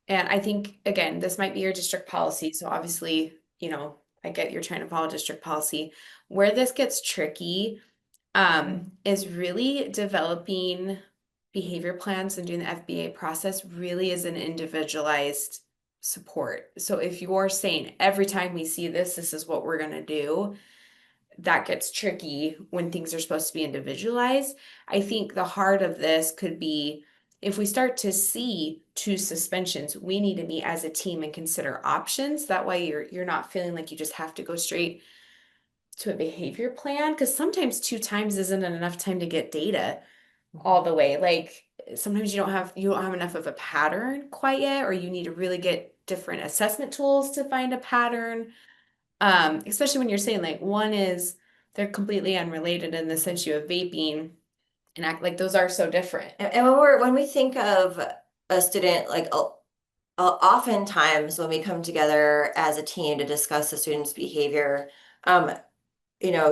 and I think, again, this might be your district policy, so obviously, I get you're trying to follow district policy. Where this gets tricky, is really developing behavior plans and doing the FBA process really is an individualized support. So if you're saying every time we see this, this is what we're gonna do, that gets tricky when things are supposed to be individualized. I think the heart of this could be if we start to see two suspensions, we need to meet as a team and consider options. That way you're not feeling like you just have to go straight to a behavior plan, because sometimes 2 times isn't enough time to get data all the way. Like sometimes you don't have enough of a pattern quite yet, or you need to really get different assessment tools to find a pattern. Especially when you're saying like one is they're completely unrelated in the sense you have vaping and act like those are so different. And when we think of a student, like oftentimes when we come together as a team to discuss a student's behavior,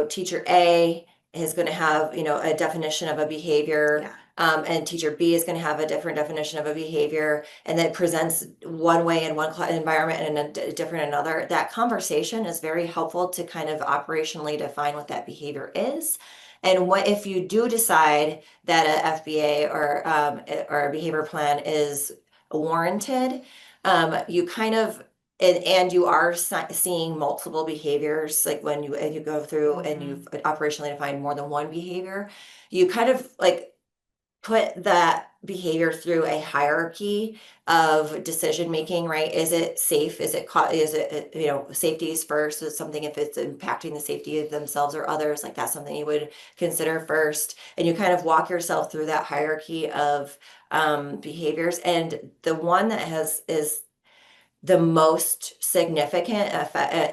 teacher A is going to have, a definition of a behavior. And teacher B is going to have a different definition of a behavior, and that presents one way in one environment and a different another. That conversation is very helpful to kind of operationally define what that behavior is. And what if you do decide that a FBA or a behavior plan is warranted, you kind of and you are seeing multiple behaviors, like when you go through and you've operationally defined more than one behavior, you kind of like put that behavior through a hierarchy of decision making, right? Is it safe? Is it safety is first? Is something, if it's impacting the safety of themselves or others, like that's something you would consider first. And you kind of walk yourself through that hierarchy of behaviors. And the one that is the most significant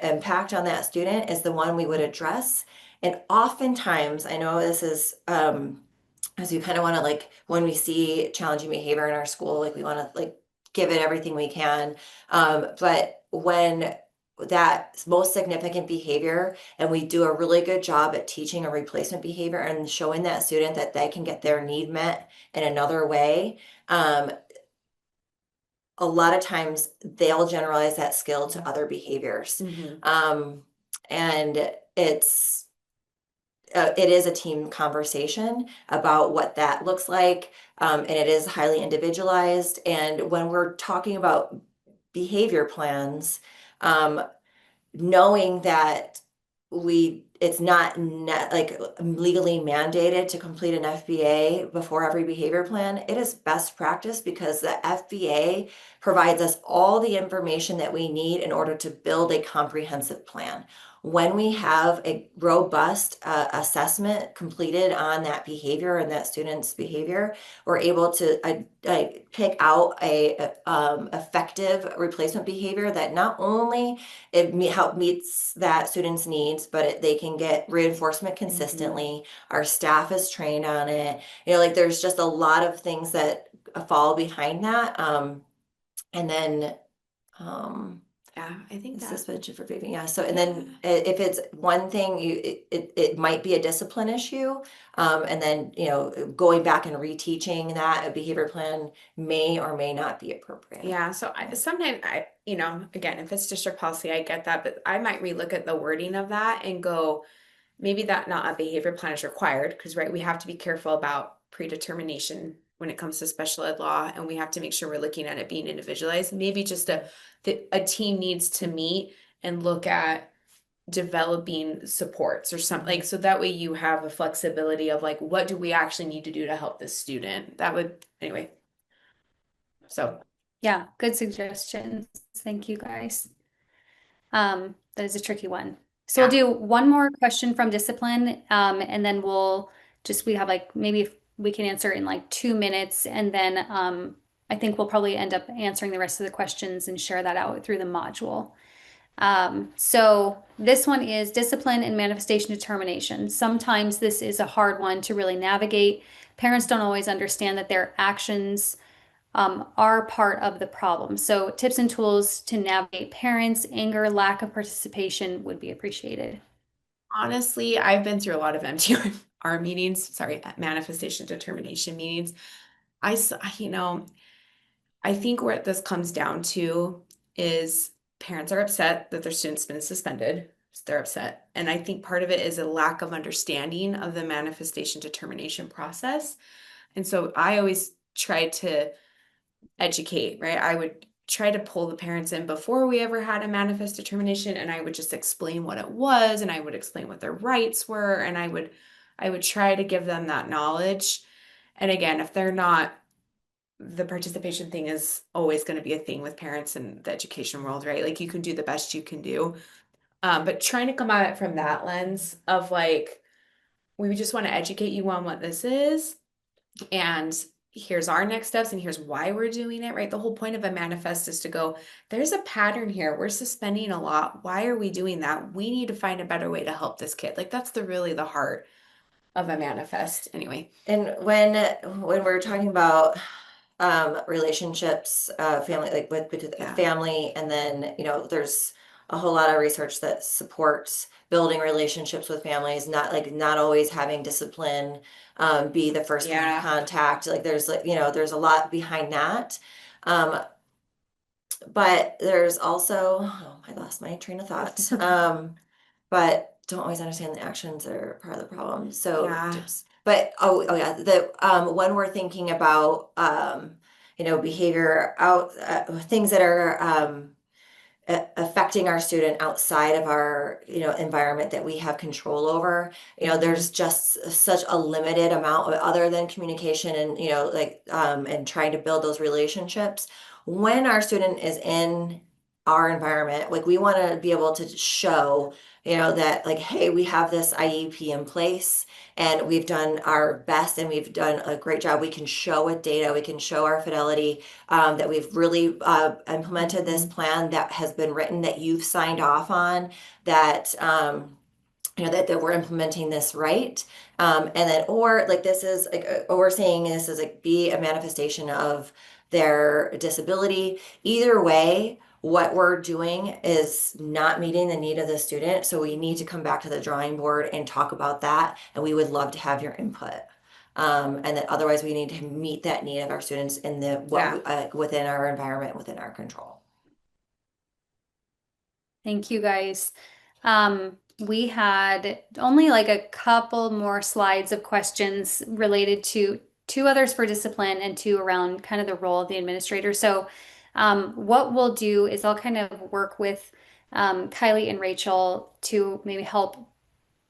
impact on that student is the one we would address. And oftentimes, I know this is as we kind of want to, like, when we see challenging behavior in our school, like we want to like give it everything we can. But when that most significant behavior, and we do a really good job at teaching a replacement behavior and showing that student that they can get their need met in another way, a lot of times they'll generalize that skill to other behaviors. And it is a team conversation about what that looks like, and it is highly individualized. And when we're talking about behavior plans, knowing that it's not like legally mandated to complete an FBA before every behavior plan, it is best practice because the FBA provides us all the information that we need in order to build a comprehensive plan. When we have a robust assessment completed on that behavior and that student's behavior, we're able to pick out a effective replacement behavior that not only meets that student's needs, but they can get reinforcement consistently. Our staff is trained on it. Like there's just a lot of things that fall behind that. And then yeah, I think that's suspension for vaping. Yeah. So, and then if it's one thing, it might be a discipline issue. And then, going back and reteaching that a behavior plan may or may not be appropriate. Yeah. So sometimes again, if it's district policy, I get that, but I might relook at the wording of that and go, maybe that not a behavior plan is required, because right, we have to be careful about predetermination when it comes to special ed law, and we have to make sure we're looking at it being individualized. Maybe just a team needs to meet and look at developing supports or something, like, so that way you have a flexibility of like, what do we actually need to do to help this student? That would, anyway. So yeah, good suggestions. Thank you guys. That is a tricky one. So we'll do one more question from discipline, and then we have like, maybe if we can answer in like 2 minutes, and then I think we'll probably end up answering the rest of the questions and share that out through the module. So this one is discipline and manifestation determination. Sometimes this is a hard one to really navigate. Parents don't always understand that their actions are part of the problem. So tips and tools to navigate parents' anger, lack of participation would be appreciated. Honestly, I've been through a lot of MTR meetings, sorry, manifestation determination meetings. You know, I think what this comes down to is parents are upset that their student's been suspended. They're upset. And I think part of it is a lack of understanding of the manifestation determination process. And so I always try to educate, right? I would try to pull the parents in before we ever had a manifest determination, and I would just explain what it was, and I would explain what their rights were, and I would try to give them that knowledge. And again, if they're not, the participation thing is always going to be a thing with parents in the education world, right? Like you can do the best you can do. But trying to come at it from that lens of like, we just want to educate you on what this is, and here's our next steps, and here's why we're doing it, right? The whole point of a manifest is to go, there's a pattern here. We're suspending a lot. Why are we doing that? We need to find a better way to help this kid. Like that's really the heart of a manifest anyway. And when we're talking about relationships, family, like with Yeah. family, and then there's a whole lot of research that supports building relationships with families, not always having discipline be the first point Yeah. of contact. Like there's there's a lot behind that. But there's also, I lost my train of thought. But don't always understand the actions are part of the problem. So Yeah. but oh yeah, when we're thinking about behavior out things that are affecting our student outside of our environment that we have control over, there's just such a limited amount of, other than communication and and trying to build those relationships. When our student is in our environment, like we want to be able to show that like, hey, we have this IEP in place and we've done our best and we've done a great job. We can show with data, we can show our fidelity, that we've really implemented this plan that has been written, that you've signed off on, that that we're implementing this right. And then, or like this is like, or we're saying this is like be a manifestation of their disability. Either way, what we're doing is not meeting the need of the student. So we need to come back to the drawing board and talk about that. And we would love to have your input. And then otherwise we need to meet that need of our students in within our environment, within our control. Thank you guys. We had only like a couple more slides of questions related to two others for discipline and two around kind of the role of the administrator. So what we'll do is I'll kind of work with Kylie and Rachel to maybe help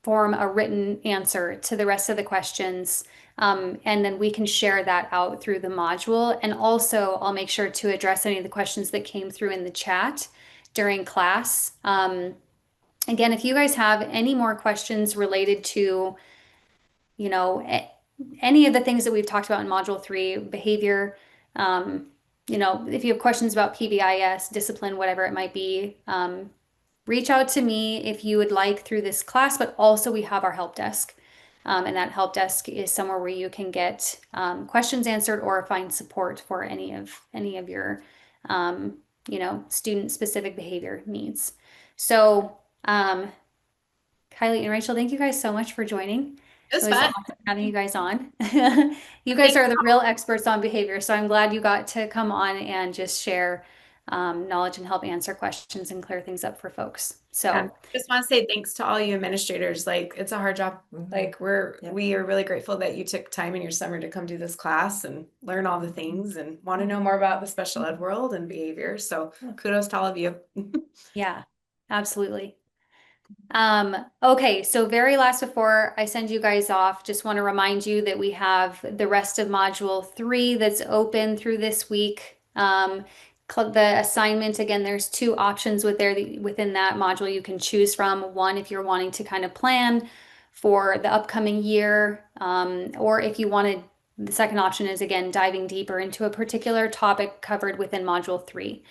form a written answer to the rest of the questions. And then we can share that out through the module. And also I'll make sure to address any of the questions that came through in the chat during class. Again, if you guys have any more questions related to, any of the things that we've talked about in Module 3, behavior, if you have questions about PBIS, discipline, whatever it might be, reach out to me if you would like through this class, but also we have our help desk. And that help desk is somewhere where you can get questions answered or find support for any of your student specific behavior needs. So Kylie and Rachel, thank you guys so much for joining. It was fun fun. having you guys on. You guys are the real experts on behavior, so I'm glad you got to come on and just share knowledge and help answer questions and clear things up for folks. So Yeah. Just want to say thanks to all you administrators. Like it's a hard job. Like we are really grateful that you took time in your summer to come do this class and learn all the things and want to know more about the special ed world and behavior. So kudos to all of you. yeah, absolutely. Okay, so very last before I send you guys off, just want to remind you that we have the rest of Module 3 that's open through this week. The assignment, again, there's two options within that module you can choose from. One, if you're wanting to kind of plan for the upcoming year, or if you wanted, the second option is, again, diving deeper into a particular topic covered within Module 3.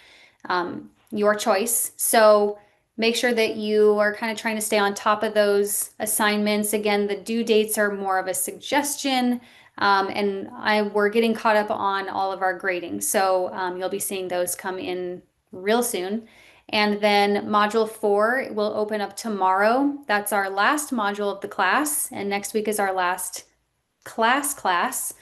Your choice. So make sure that you are kind of trying to stay on top of those assignments. Again, the due dates are more of a suggestion, and we're getting caught up on all of our grading. So you'll be seeing those come in real soon. And then Module 4 will open up tomorrow. That's our last module of the class, and next week is our last class.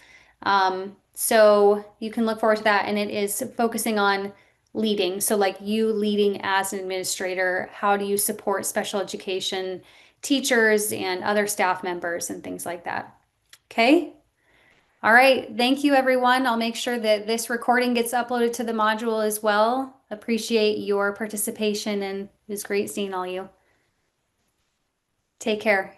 So you can look forward to that, and it is focusing on leading. So like you leading as an administrator, how do you support special education teachers and other staff members and things like that? Okay. All right. Thank you, everyone. I'll make sure that this recording gets uploaded to the module as well. Appreciate your participation, and it was great seeing all you. Take care.